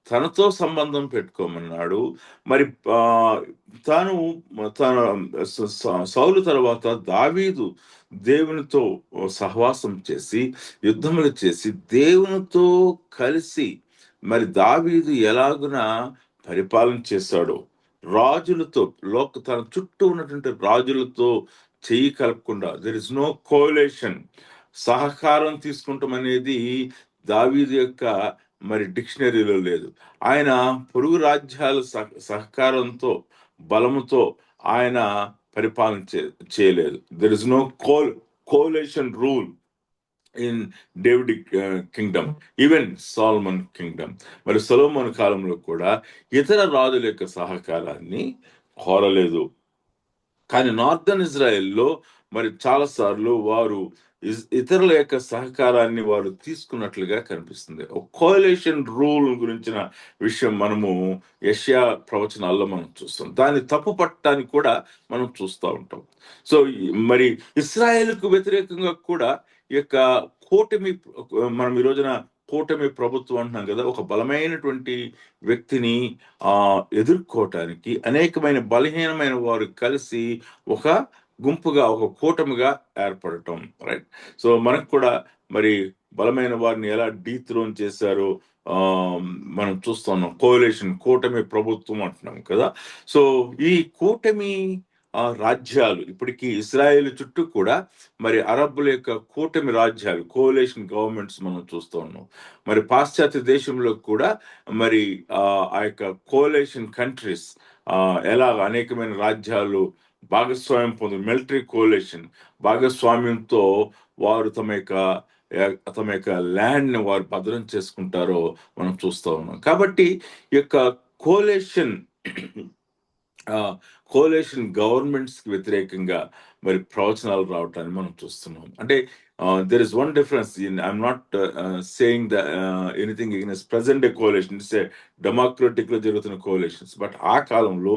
తనతో సంబంధం పెట్టుకోమన్నాడు. మరి తన సౌలు తర్వాత దావీదు దేవునితో సహవాసం చేసి యుద్ధములు చేసి దేవునితో కలిసి మరి దావీదు ఎలాగున పరిపాలన చేశాడో, రాజులతో తన చుట్టూ ఉన్నటువంటి రాజులతో చెయ్యి కలపకుండా, దెర్ ఇస్ నో కోలేషన్, సహకారం తీసుకుంటాం అనేది దావీదు యొక్క మరి డిక్షనరీలో లేదు. ఆయన పొరుగు రాజ్యాల సహకారంతో బలముతో ఆయన పరిపాలన చేయలేదు. There is no coalition rule in David kingdom, even Solomon kingdom. మరి సొలొమోను కాలంలో కూడా ఇతర రాజుల యొక్క సహకారాన్ని కోరలేదు. కానీ నార్థన్ ఇజ్రాయెల్లో మరి చాలా సార్లు వారు ఇతరుల యొక్క సహకారాన్ని వారు తీసుకున్నట్లుగా కనిపిస్తుంది. కోలేషన్ రూల్ గురించిన విషయం మనము యెషయా ప్రవచనాల్లో మనం చూస్తాం. దాన్ని తప్పు పట్టడానికి కూడా మనం చూస్తూ ఉంటాం. సో మరి ఇశ్రాయేలుకు వ్యతిరేకంగా కూడా ఈ యొక్క కూటమి, మనం ఈ రోజున కూటమి ప్రభుత్వం అంటున్నాం కదా, ఒక బలమైనటువంటి వ్యక్తిని ఎదుర్కోవటానికి అనేకమైన బలహీనమైన వారు కలిసి ఒక గుంపుగా, ఒక కూటమిగా ఏర్పడటం, రైట్? సో మనకు కూడా మరి బలమైన వారిని ఎలా డీథ్రోన్ చేశారో మనం చూస్తున్నాం. కోలేషన్, కూటమి ప్రభుత్వం అంటున్నాం కదా. సో ఈ కూటమి రాజ్యాలు ఇప్పటికీ ఇశ్రాయేల్ చుట్టూ కూడా మరి అరబ్బుల యొక్క కూటమి రాజ్యాలు, కోలేషన్ గవర్నమెంట్స్ మనం చూస్తూ ఉన్నాం. మరి పాశ్చాత్య దేశంలో కూడా మరి ఆ యొక్క కోలేషన్ కంట్రీస్ ఎలా అనేకమైన రాజ్యాలు భాగస్వామ్యం మిలిటరీ కోలేషన్ భాగస్వామ్యంతో వారు తమ యొక్క ల్యాండ్ ని వారు భద్రం చేసుకుంటారో మనం చూస్తూ ఉన్నాం. కాబట్టి ఈ యొక్క కోలేషన్ గవర్నమెంట్స్ కి వ్యతిరేకంగా మరి ప్రవచనాలు రావటాన్ని మనం చూస్తున్నాం. అంటే there is one difference. I'm not saying the anything against present day collation, it's a democratic లో జరుగుతున్న కోలేషన్స్. బట్ ఆ కాలంలో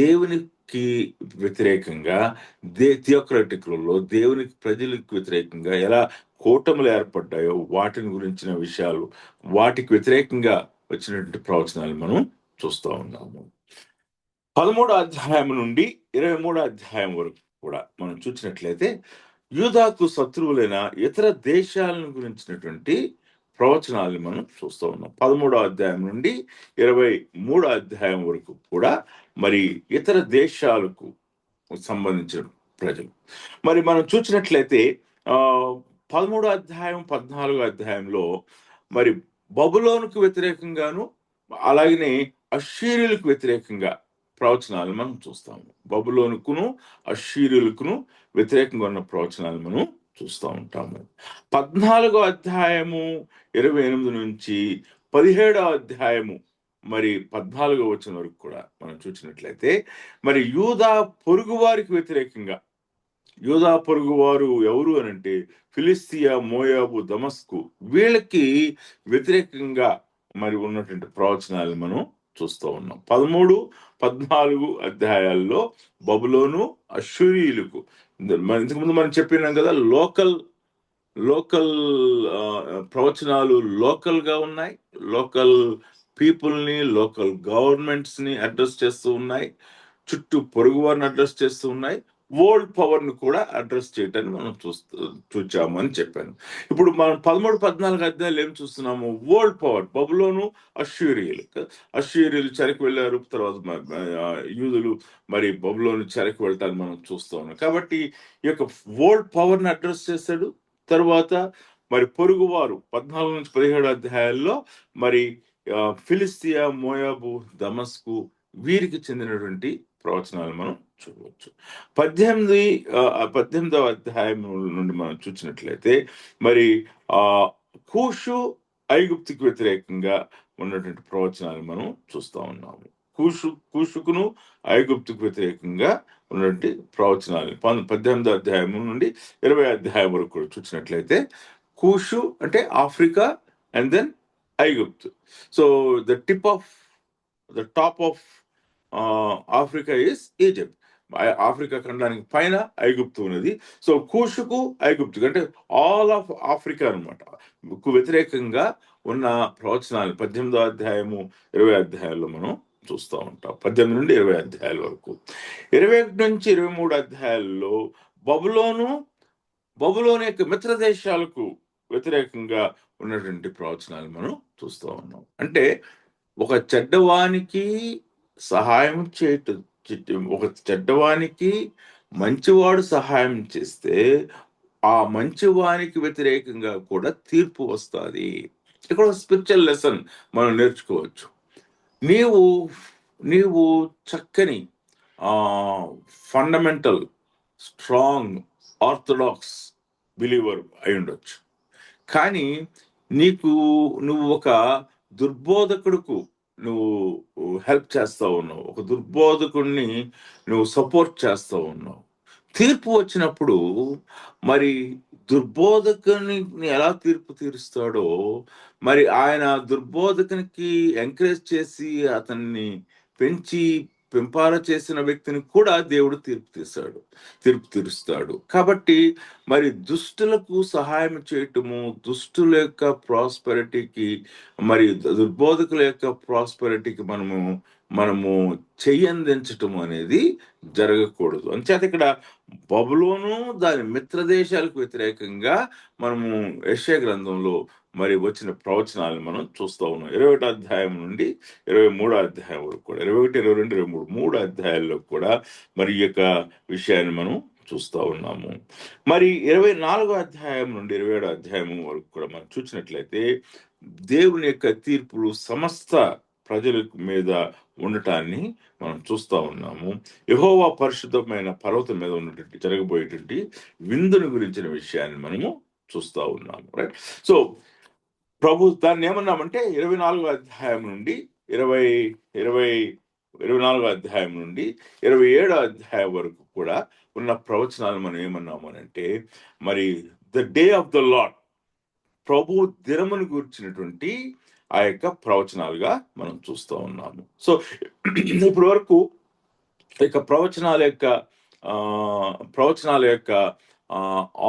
దేవునికి వ్యతిరేకంగా, థియోక్రటిక్లలో దేవునికి ప్రజలకు వ్యతిరేకంగా ఎలా కూటములు ఏర్పడ్డాయో వాటిని గురించిన విషయాలు, వాటికి వ్యతిరేకంగా వచ్చినటువంటి ప్రవచనాలు మనం చూస్తూ ఉన్నాము. 13వ అధ్యాయం నుండి 23వ అధ్యాయం వరకు కూడా మనం చూసినట్లయితే యూదాకు శత్రువులైన ఇతర దేశాలను గురించినటువంటి ప్రవచనాలను మనం చూస్తూ ఉన్నాం. 13వ అధ్యాయం నుండి 23వ అధ్యాయం వరకు కూడా మరి ఇతర దేశాలకు సంబంధించిన ప్రజలు. మరి మనం చూసినట్లయితే 13వ అధ్యాయం 14వ అధ్యాయంలో మరి బబులోనుకు వ్యతిరేకంగాను అలాగనే అష్షూరీయులకు వ్యతిరేకంగా ప్రవచనాలు మనం చూస్తాము. బబులోనుకును అష్షూరీయులకును వ్యతిరేకంగా ఉన్న ప్రవచనాలు మనం చూస్తూ ఉంటాము. 14వ అధ్యాయము 28 నుంచి 17వ అధ్యాయము మరి 14వ వచనం వరకు కూడా మనం చూసినట్లయితే మరి యూదా పొరుగు వారికి వ్యతిరేకంగా, యూదా పొరుగు వారు ఎవరు అనంటే ఫిలిస్తియా, మోయాబు, దమస్కు, వీళ్ళకి వ్యతిరేకంగా మరి ఉన్నటువంటి ప్రవచనాలు మనం చూస్తూ ఉన్నాం. 13, 14 అధ్యాయాల్లో బబులోను అష్షూరీయులకు, ఇంతకుముందు మనం చెప్పినాం కదా, లోకల్ ప్రవచనాలు లోకల్ గా ఉన్నాయి. లోకల్ పీపుల్ని, లోకల్ గవర్నమెంట్స్ ని అడ్రస్ చేస్తూ ఉన్నాయి. చుట్టూ పొరుగు వారిని అడ్రస్ చేస్తూ ఉన్నాయి. వరల్డ్ పవర్ ను కూడా అడ్రస్ చేయటాన్ని మనం చూచాము అని చెప్పాను. ఇప్పుడు మనం 13, 14 అధ్యాయాలు ఏం చూస్తున్నాము? వరల్డ్ పవర్, బబులోను, అష్షూరీయులు చెరకు వెళ్ళారు. తర్వాత యూదులు మరి బబులోను చెరకు వెళ్ళటాన్ని మనం చూస్తూ ఉన్నాం. కాబట్టి ఈ యొక్క వరల్డ్ పవర్ ని అడ్రస్ చేశాడు. తర్వాత మరి పొరుగువారు 14 నుంచి 17 అధ్యాయాల్లో మరి ఫిలిస్తియా, మోయాబు, దమస్కు వీరికి చెందినటువంటి ప్రవచనాలు మనం చూడవచ్చు. 18వ అధ్యాయం నుండి మనం చూసినట్లయితే మరి కూషు, ఐగుప్తుకు వ్యతిరేకంగా ఉన్నటువంటి ప్రవచనాలు మనం చూస్తూ ఉన్నాము. కూషుకును ఐగుప్తుకు వ్యతిరేకంగా ఉన్నటువంటి ప్రవచనాలు 18వ అధ్యాయం నుండి 20 అధ్యాయం వరకు కూడా చూసినట్లయితే కూషు అంటే ఆఫ్రికా అండ్ దెన్ ఐగుప్తు. So the top of Africa is Egypt. Africa ఖండానికి పైన ఐగుప్తు ఉన్నది. సో కూషుకు ఐగుప్తుకు అంటే ఆల్ ఆఫ్ ఆఫ్రికా అనమాట వ్యతిరేకంగా ఉన్న ప్రవచనాలు 18వ అధ్యాయము 20 అధ్యాయాల్లో మనం చూస్తూ ఉంటాం. 18 నుండి 20 అధ్యాయాల వరకు. 21 నుంచి 23 అధ్యాయాల్లో బబులోను యొక్క మిత్ర దేశాలకు వ్యతిరేకంగా ఉన్నటువంటి ప్రవచనాలు మనం చూస్తూ ఉన్నాం. అంటే ఒక చెడ్డవానికి సహాయం చేయటం, ఒక చెడ్డవానికి మంచివాడు సహాయం చేస్తే ఆ మంచివానికి వ్యతిరేకంగా కూడా తీర్పు వస్తుంది. ఇక్కడ స్పిరిచువల్ లెసన్ మనం నేర్చుకోవచ్చు. నీవు చక్కని ఫండమెంటల్ స్ట్రాంగ్ ఆర్థడాక్స్ బిలీవర్ అయి ఉండొచ్చు, కానీ నువ్వు ఒక దుర్బోధకుడుకు నువ్వు హెల్ప్ చేస్తా ఉన్నావు, ఒక దుర్బోధకుడిని నువ్వు సపోర్ట్ చేస్తా ఉన్నావు. తీర్పు వచ్చినప్పుడు మరి దుర్బోధకుని ఎలా తీర్పు తీరుస్తాడో మరి ఆయన దుర్బోధకునికి ఎంకరేజ్ చేసి అతన్ని పెంపార చేసిన వ్యక్తిని కూడా దేవుడు తీర్పు తీరుస్తాడు. కాబట్టి మరి దుష్టులకు సహాయం చేయటము, దుష్టుల యొక్క ప్రాస్పెరిటీకి మరి దుర్బోధకుల యొక్క ప్రాస్పెరిటీకి మనము చెయ్యందించటం అనేది జరగకూడదు. అంచేత ఇక్కడ బబులోను దాని మిత్ర దేశాలకు వ్యతిరేకంగా మనము యెషయా గ్రంథంలో మరి వచ్చిన ప్రవచనాలను మనం చూస్తూ ఉన్నాం. 21 అధ్యాయం నుండి 23 అధ్యాయం వరకు కూడా, 21, 22, 23 3 అధ్యాయాల్లో కూడా మరి ఈ యొక్క విషయాన్ని మనం చూస్తూ ఉన్నాము. మరి 24 అధ్యాయం నుండి 27 అధ్యాయం వరకు కూడా మనం చూసినట్లయితే దేవుని యొక్క తీర్పులు సమస్త ప్రజల మీద ఉండటాన్ని మనం చూస్తూ ఉన్నాము. యెహోవా పరిశుద్ధమైన పర్వతం మీద ఉన్నటువంటి జరగబోయేటువంటి విందుని గురించిన విషయాన్ని మనము చూస్తూ ఉన్నాము. రైట్. సో ప్రభు దాన్ని ఏమన్నామంటే 24 అధ్యాయం నుండి 24 అధ్యాయం నుండి 27 అధ్యాయం వరకు కూడా ఉన్న ప్రవచనాలు మనం ఏమన్నాము అంటే మరి the day of the Lord, ప్రభు దినమును గురించినటువంటి ఆ యొక్క ప్రవచనాలుగా మనం చూస్తూ ఉన్నాము. సో ఇప్పటి వరకు ఇక ప్రవచనాల యొక్క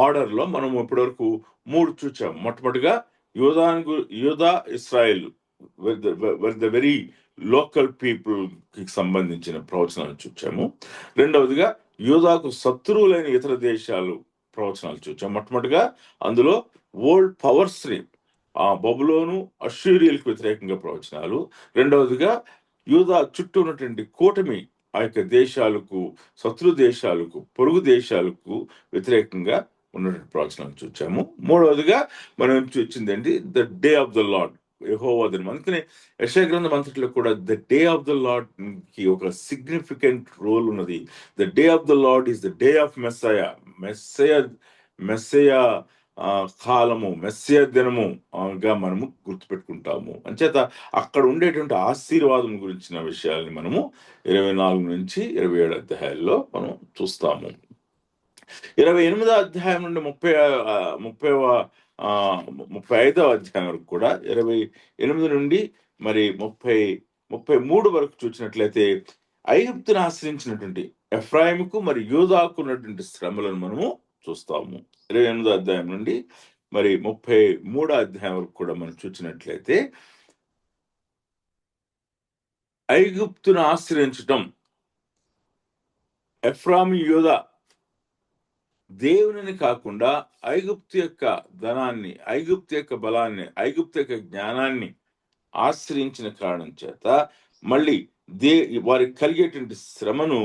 ఆర్డర్లో మనం ఇప్పటి వరకు 3 చూచాము. మొట్టమొదటిగా యూదా Israel the very local people కి సంబంధించిన ప్రవచనాలు చూచాము. రెండవదిగా యూదాకు శత్రువులైన ఇతర దేశాలు ప్రవచనాలు చూచాము. మొట్టమొదటిగా అందులో వరల్డ్ పవర్స్ ని బబులోను, అష్షూరీయులకు వ్యతిరేకంగా ప్రవచనాలు. రెండవదిగా యూదా చుట్టూ ఉన్నటువంటి కూటమి ఆ యొక్క దేశాలకు, శత్రు దేశాలకు, పొరుగు దేశాలకు వ్యతిరేకంగా ఉన్నటువంటి ప్రవచనాలు చూచాము. మూడవదిగా మనం చూసిందండి the day of the Lord, యెహోవా దినం. అందుకనే యెషయా గ్రంథం అంతట్లో కూడా the day of the Lord కి ఒక సిగ్నిఫికెంట్ రోల్ ఉన్నది. The day of the Lord is the day of Messiah కాలము, మెస్సియ దినముగా మనము గుర్తుపెట్టుకుంటాము. అంచేత అక్కడ ఉండేటువంటి ఆశీర్వాదం గురించిన విషయాల్ని మనము 24 నుంచి 27 అధ్యాయాల్లో మనం చూస్తాము. 28వ అధ్యాయం నుండి 35వ అధ్యాయం వరకు కూడా 28 నుండి మరి 33 వరకు చూసినట్లయితే ఐగుప్తును ఆశ్రయించినటువంటి ఎఫ్రాయిముకు మరి యూదాకు ఉన్నటువంటి శ్రమలను మనము చూస్తాము. 28వ అధ్యాయం నుండి మరి 33వ అధ్యాయం వరకు కూడా మనం చూసినట్లయితే ఐగుప్తును ఆశ్రయించటం, ఎఫ్రాయిము, యూదా దేవునిని కాకుండా ఐగుప్తు యొక్క ధనాన్ని, ఐగుప్తు యొక్క బలాన్ని, ఐగుప్తు యొక్క జ్ఞానాన్ని ఆశ్రయించిన కారణం చేత మళ్ళీ వారికి కలిగేటువంటి శ్రమను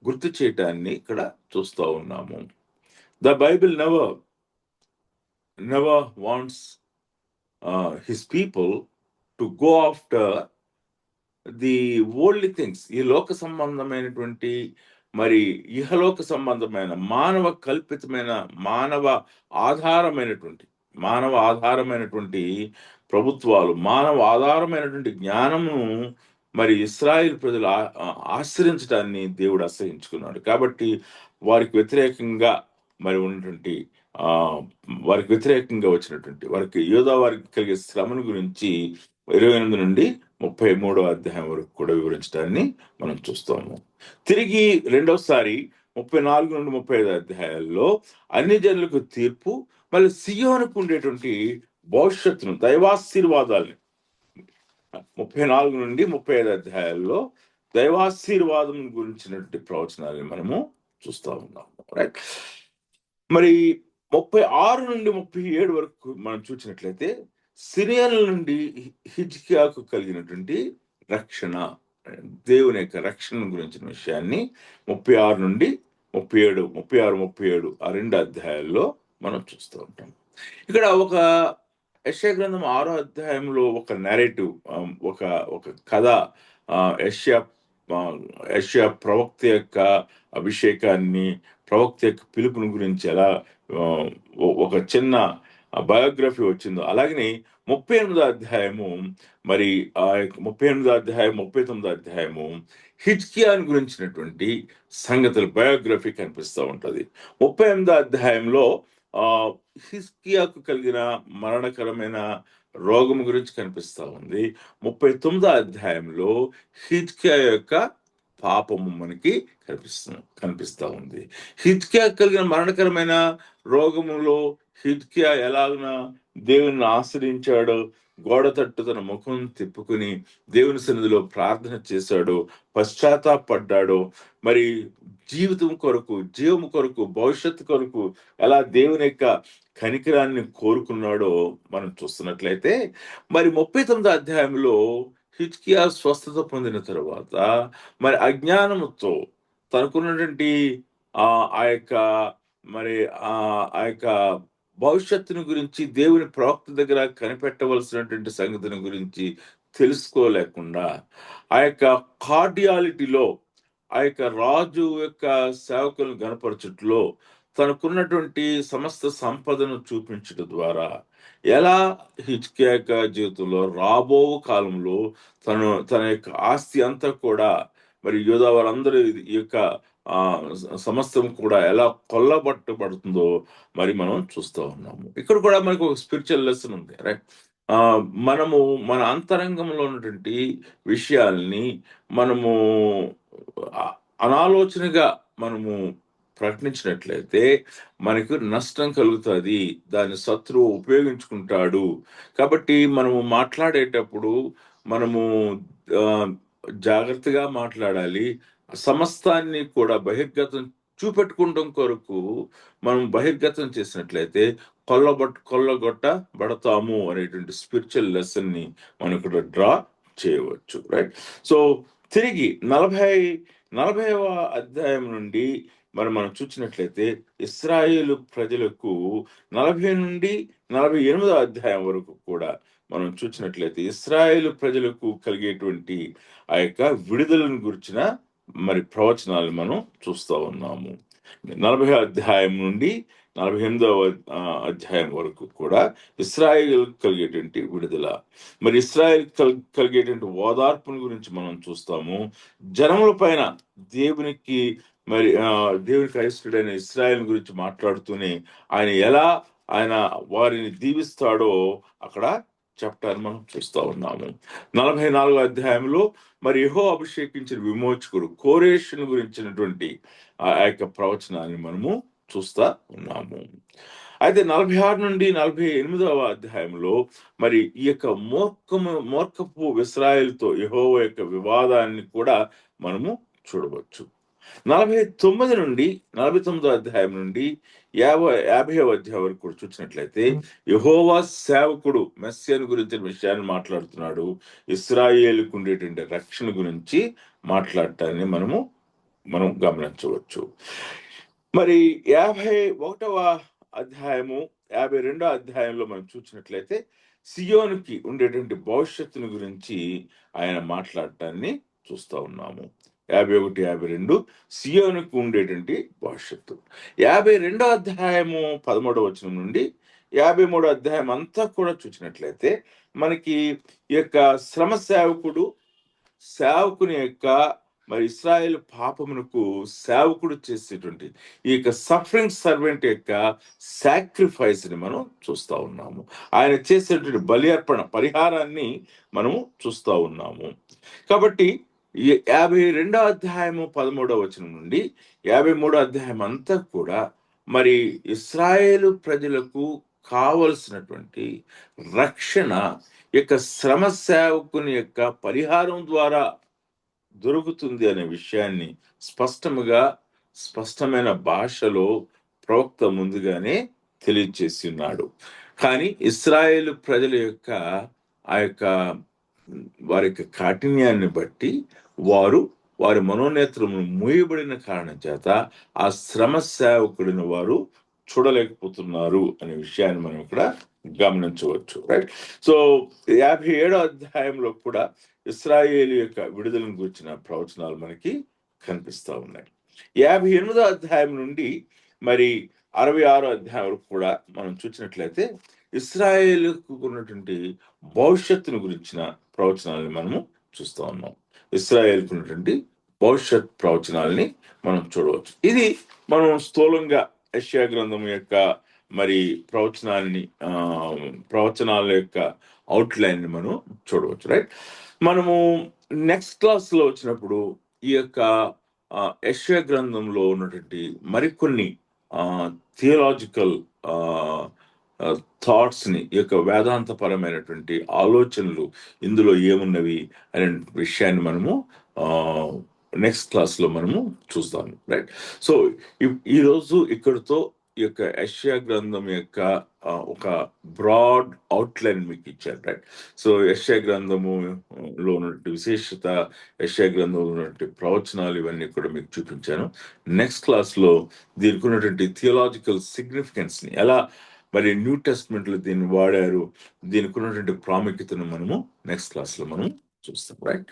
గుర్తు చేయటాన్ని ఇక్కడ చూస్తూ ఉన్నాము. The Bible never wants his people to go after the worldly things, ఈ లోక సంబంధమైనటువంటి మరి ఇహలోక సంబంధమైన మానవ కల్పితమైన మానవ ఆధారమైనటువంటి ప్రభుత్వాలు, మానవ ఆధారమైనటువంటి జ్ఞానమును మరి ఇశ్రాయేలు ప్రజలు ఆశ్రయించడాన్ని దేవుడు అసహించుకున్నాడు. కాబట్టి వారికి వ్యతిరేకంగా మరి ఉన్నటువంటి వారికి వ్యతిరేకంగా వచ్చినటువంటి వారికి కలిగే శ్రమను గురించి 28 నుండి 33 అధ్యాయం వరకు కూడా వివరించడాన్ని మనం చూస్తాము. తిరిగి రెండోసారి 34 నుండి 35 అధ్యాయాల్లో అన్ని జనులకు తీర్పు, మళ్ళీ సియోనుకు ఉండేటువంటి భవిష్యత్తును, దైవాశీర్వాదాలని 34 నుండి 35 అధ్యాయాల్లో దైవాశీర్వాదం గురించినటువంటి ప్రవచనాలని మనము చూస్తూ ఉన్నాము. రైట్. మరి 36 నుండి 37 వరకు మనం చూసినట్లయితే సిరియన్ల నుండి హిజ్కియాకు కలిగినటువంటి రక్షణ, దేవుని యొక్క రక్షణ గురించిన విషయాన్ని 36 నుండి 37 ఆ 2 అధ్యాయాల్లో మనం చూస్తూ ఉంటాం. ఇక్కడ ఒక యెషయా గ్రంథం 6వ అధ్యాయంలో ఒక నెరేటివ్, ఒక కథ, యెషయా ప్రవక్త యొక్క అభిషేకాన్ని, ప్రవక్త యొక్క పిలుపుని గురించి ఎలా ఒక చిన్న బయోగ్రఫీ వచ్చిందో, అలాగనే 38వ అధ్యాయము, మరి ఆ 38వ అధ్యాయం 39వ అధ్యాయము హిజ్కియాను గురించినటువంటి సంగతులు, బయోగ్రఫీ కనిపిస్తూ ఉంటది. 38వ అధ్యాయంలో హిజ్కియాకు కలిగిన మరణకరమైన రోగం గురించి కనిపిస్తూ ఉంది. 39వ అధ్యాయంలో హిజ్కియా యొక్క పాపము మనకి కనిపిస్తూ ఉంది. హిజ్కియా కలిగిన మరణకరమైన రోగములో హిజ్కియా ఎలాగన దేవుని ఆశ్రయించాడో, గోడ తట్టు తన ముఖం తిప్పుకుని దేవుని సన్నిధిలో ప్రార్థన చేశాడో, పశ్చాత్తాపడ్డాడో, మరి జీవము కొరకు, భవిష్యత్తు కొరకు ఎలా దేవుని యొక్క కనికరాన్ని కోరుకున్నాడో మనం చూస్తున్నట్లయితే, మరి 39వ అధ్యాయంలో హిజ్కియా స్వస్థత పొందిన తర్వాత మరి అజ్ఞానముతో తనకున్నటువంటి ఆ యొక్క భవిష్యత్తుని గురించి, దేవుని ప్రవక్త దగ్గర కనిపెట్టవలసినటువంటి సంగతిని గురించి తెలుసుకోలేకుండా, ఆ యొక్క కార్డియాలిటీలో, ఆ యొక్క రాజు యొక్క సేవకులను గనపరచుట్లో తనకున్నటువంటి సమస్త సంపదను చూపించడం ద్వారా ఎలా హిజ్కియా యొక్క జీవితంలో రాబో కాలంలో తన యొక్క ఆస్తి అంతా కూడా, మరి యూదా వారందరూ ఈ యొక్క సమస్తం కూడా ఎలా కొల్లబట్టబడుతుందో మరి మనం చూస్తూ ఉన్నాము. ఇక్కడ కూడా మనకు ఒక స్పిరిచువల్ లెసన్ ఉంది. రైట్. మనము మన అంతరంగంలో ఉన్నటువంటి విషయాల్ని మనము అనాలోచనగా మనము ప్రకటించినట్లయితే మనకు నష్టం కలుగుతుంది, దాన్ని శత్రువు ఉపయోగించుకుంటాడు. కాబట్టి మనము మాట్లాడేటప్పుడు మనము జాగ్రత్తగా మాట్లాడాలి. సమస్తాన్ని కూడా బహిర్గతం చూపెట్టుకుంటాం కొరకు మనం బహిర్గతం చేసినట్లయితే కొల్లగొట్టబడతాము అనేటువంటి స్పిరిచువల్ లెసన్ ని మనం ఇక్కడ డ్రా చేయవచ్చు. రైట్. సో తిరిగి 40వ అధ్యాయం నుండి మనం చూసినట్లయితే ఇశ్రాయేలు ప్రజలకు 40 నుండి 48వ అధ్యాయం వరకు కూడా మనం చూసినట్లయితే ఇశ్రాయేలు ప్రజలకు కలిగేటువంటి ఆ యొక్క విడుదలను గురించిన మరి ప్రవచనాలు మనం చూస్తూ ఉన్నాము. 40వ అధ్యాయం నుండి 48వ అధ్యాయం వరకు కూడా ఇశ్రాయేలు కలిగేటువంటి విడుదల, మరి ఇశ్రాయేల్ కలిగేటువంటి ఓదార్పుని గురించి మనం చూస్తాము. జనముల పైన దేవునికి అయిష్టడైన ఇశ్రాయేల్ గురించి మాట్లాడుతూనే ఆయన వారిని దీవిస్తాడో అక్కడ చెప్తారు మనం చూస్తూ ఉన్నాము. 44వ అధ్యాయంలో మరి యెహోవా అభిషేకించిన విమోచకుడు కోరేషును గురించినటువంటి ఆ యొక్క ప్రవచనాన్ని మనము చూస్తా ఉన్నాము. అయితే 46 నుండి 48వ అధ్యాయంలో మరి ఈ యొక్క మూర్ఖపు ఇశ్రాయేలుతో యెహోవా యొక్క వివాదాన్ని కూడా మనము చూడవచ్చు. 49 నుండి 49వ అధ్యాయం నుండి 50వ అధ్యాయం వరకు కూడా చూసినట్లయితే యెహోవా సేవకుడు మెస్సియాను గురించిన విషయాన్ని మాట్లాడుతున్నాడు. ఇశ్రాయేలుకు ఉండేటువంటి రక్షణ గురించి మాట్లాడటాన్ని మనం గమనించవచ్చు. మరి 51వ అధ్యాయము 52వ అధ్యాయంలో మనం చూసినట్లయితే సియోనుకి ఉండేటువంటి భవిష్యత్తును గురించి ఆయన మాట్లాడటాన్ని చూస్తూ ఉన్నాము. 51, 52 సియోనుకు ఉండేటువంటి భవిష్యత్తు. 52వ అధ్యాయము 13వ వచనం నుండి 53వ అధ్యాయం అంతా కూడా చూసినట్లయితే మనకి ఈ యొక్క శ్రమ సేవకుని యొక్క మరి ఇశ్రాయేలు పాపమునకు సేవకుడు చేసేటువంటి ఈ యొక్క సఫరింగ్ సర్వెంట్ యొక్క సాక్రిఫైస్ ని మనం చూస్తూ ఉన్నాము. ఆయన చేసేటువంటి బలి అర్పణ పరిహారాన్ని మనము చూస్తూ ఉన్నాము. కాబట్టి ఈ 52వ అధ్యాయము 13వ వచనం నుండి 53వ అధ్యాయం అంతా కూడా మరి ఇశ్రాయేలు ప్రజలకు కావలసినటువంటి రక్షణ యొక్క శ్రమ సేవకుని యొక్క పరిహారం ద్వారా దొరుకుతుంది అనే విషయాన్ని స్పష్టమైన భాషలో ప్రవక్త ముందుగానే తెలియజేసి ఉన్నాడు. కానీ ఇశ్రాయేలు ప్రజల యొక్క ఆ యొక్క వారి యొక్క కాఠిన్యాన్ని బట్టి వారి మనోనేత్రమును మూయబడిన కారణం చేత ఆ శ్రమ సేవకుడిని వారు చూడలేకపోతున్నారు అనే విషయాన్ని మనం ఇక్కడ గమనించవచ్చు. రైట్. సో 57వ అధ్యాయంలో కూడా ఇశ్రాయేలు యొక్క విడుదలను గురించిన ప్రవచనాలు మనకి కనిపిస్తూ ఉన్నాయి. 58వ అధ్యాయం నుండి మరి 66వ అధ్యాయం వరకు కూడా మనం చూసినట్లయితే ఇశ్రాయేలుకు ఉన్నటువంటి భవిష్యత్తును గురించిన ప్రవచనాలని మనము చూస్తూ ఉన్నాం. ఇశ్రాయేలుకు ఉన్నటువంటి భవిష్యత్ ప్రవచనాలని మనం చూడవచ్చు. ఇది మనం స్థూలంగా యెషయా గ్రంథం యొక్క మరి ప్రవచనాల యొక్క అవుట్లైన్ ని మనం చూడవచ్చు. రైట్. మనము నెక్స్ట్ క్లాస్ లో వచ్చినప్పుడు ఈ యొక్క యెషయా గ్రంథంలో ఉన్నటువంటి మరికొన్ని థియలాజికల్ థాట్స్ ని ఈ యొక్క వేదాంతపరమైనటువంటి ఆలోచనలు ఇందులో ఏమున్నవి అనే విషయాన్ని మనము నెక్స్ట్ క్లాస్ లో మనము చూస్తాము. రైట్. సో ఈరోజు ఇక్కడితో ఈ యొక్క యెషయా గ్రంథం యొక్క ఒక బ్రాడ్ అవుట్లైన్ మీకు ఇచ్చారు. రైట్. సో యెషయా గ్రంథములో ఉన్నటువంటి విశేషత, యెషయా గ్రంథంలో ఉన్నటువంటి ప్రవచనాలు ఇవన్నీ కూడా మీకు చూపించాను. నెక్స్ట్ క్లాస్ లో దీనికి ఉన్నటువంటి థియలాజికల్ సిగ్నిఫికెన్స్ ని ఎలా మరి న్యూ టెస్ట్మెంట్ లో దీన్ని వాడారు, దీనికి ఉన్నటువంటి ప్రాముఖ్యతను మనము నెక్స్ట్ క్లాస్ లో మనం చూస్తాం. రైట్.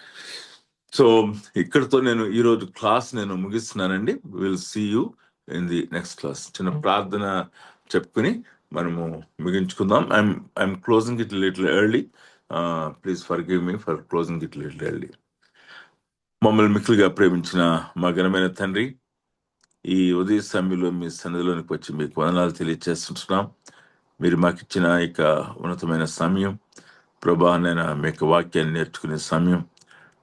సో ఇక్కడితో నేను ఈరోజు క్లాస్ ముగిస్తున్నానండి. Will see you in the next class. చిన్న ప్రార్థన చెప్పుకుని మనము ముగించుకుందాం. I'm closing it little early. Please forgive me for closing it little early. మమ్మల్ని మిక్కులుగా ప్రేమించిన మా ఘనమైన తండ్రి, ఈ ఉదయ సమయంలో మీ సన్నిధిలోనికి వచ్చి మీకు వందనాలు తెలియజేస్తున్నాం. మీరు మాకు ఇచ్చిన ఇక ఉన్నతమైన సమయం, ప్రభా నేను మీ యొక్క వాక్యాన్ని నేర్చుకునే సమయం,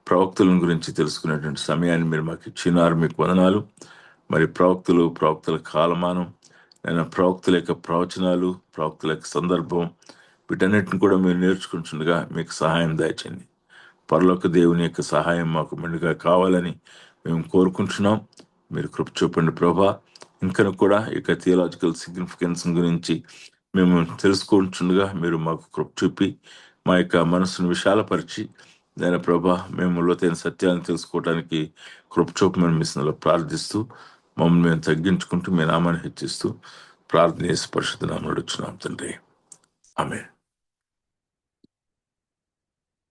ప్రవక్తల గురించి తెలుసుకునేటువంటి సమయాన్ని మీరు మాకు ఇచ్చినారు. మీకు వందనాలు. మరి ప్రవక్తల కాలమానం, నేను ప్రవక్తల యొక్క ప్రవచనాలు, ప్రవక్తల యొక్క సందర్భం, వీటన్నిటిని కూడా మీరు నేర్చుకుంటుండగా మీకు సహాయం దయచేయండి. పరలోక దేవుని యొక్క సహాయం మాకు మెండుగా కావాలని మేము కోరుకుంటున్నాం. మీరు కృప చూపండి ప్రభా. ఇంకా కూడా ఈ యొక్క థియలాజికల్ సిగ్నిఫికెన్స్ గురించి మేము తెలుసుకుంటుండగా మీరు మాకు కృప చూపి మా యొక్క మనసును విశాలపరిచి, నేను ప్రభా మేము లోతైన సత్యాన్ని తెలుసుకోవడానికి కృప చూపమని మిషన్లో ప్రార్థిస్తూ, మమ్మల్ని మేము తగ్గించుకుంటూ మీ నామాన్ని హెచ్చిస్తూ ప్రార్థన చేసి పరిశుద్ధ నామములో అడుగుచున్నాం తండ్రి. ఆమేన్.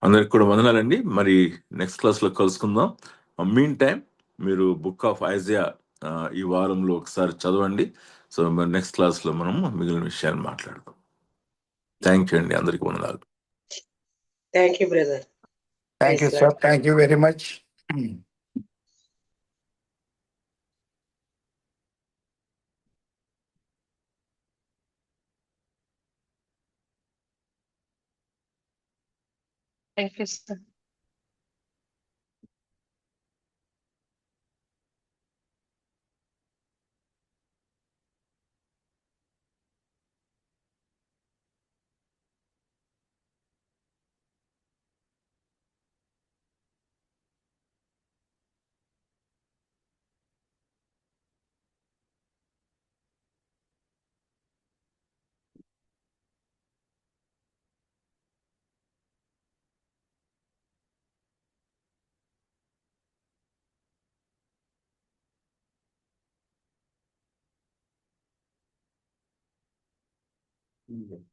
అందరికి కూడా వందనాలండి. మరి నెక్స్ట్ క్లాస్ లో కలుసుకుందాం. మీన్ టైం మీరు బుక్ ఆఫ్ ఐజయా ఈ వారంలో ఒకసారి చదవండి. సో మరి నెక్స్ట్ క్లాస్ లో మనము మిగిలిన విషయాన్ని మాట్లాడదాం. థ్యాంక్ యూ అండి. అందరికి వందనాలు. Thank you brother. Thank you sir. Thank you very much. Thank you sir. Mm.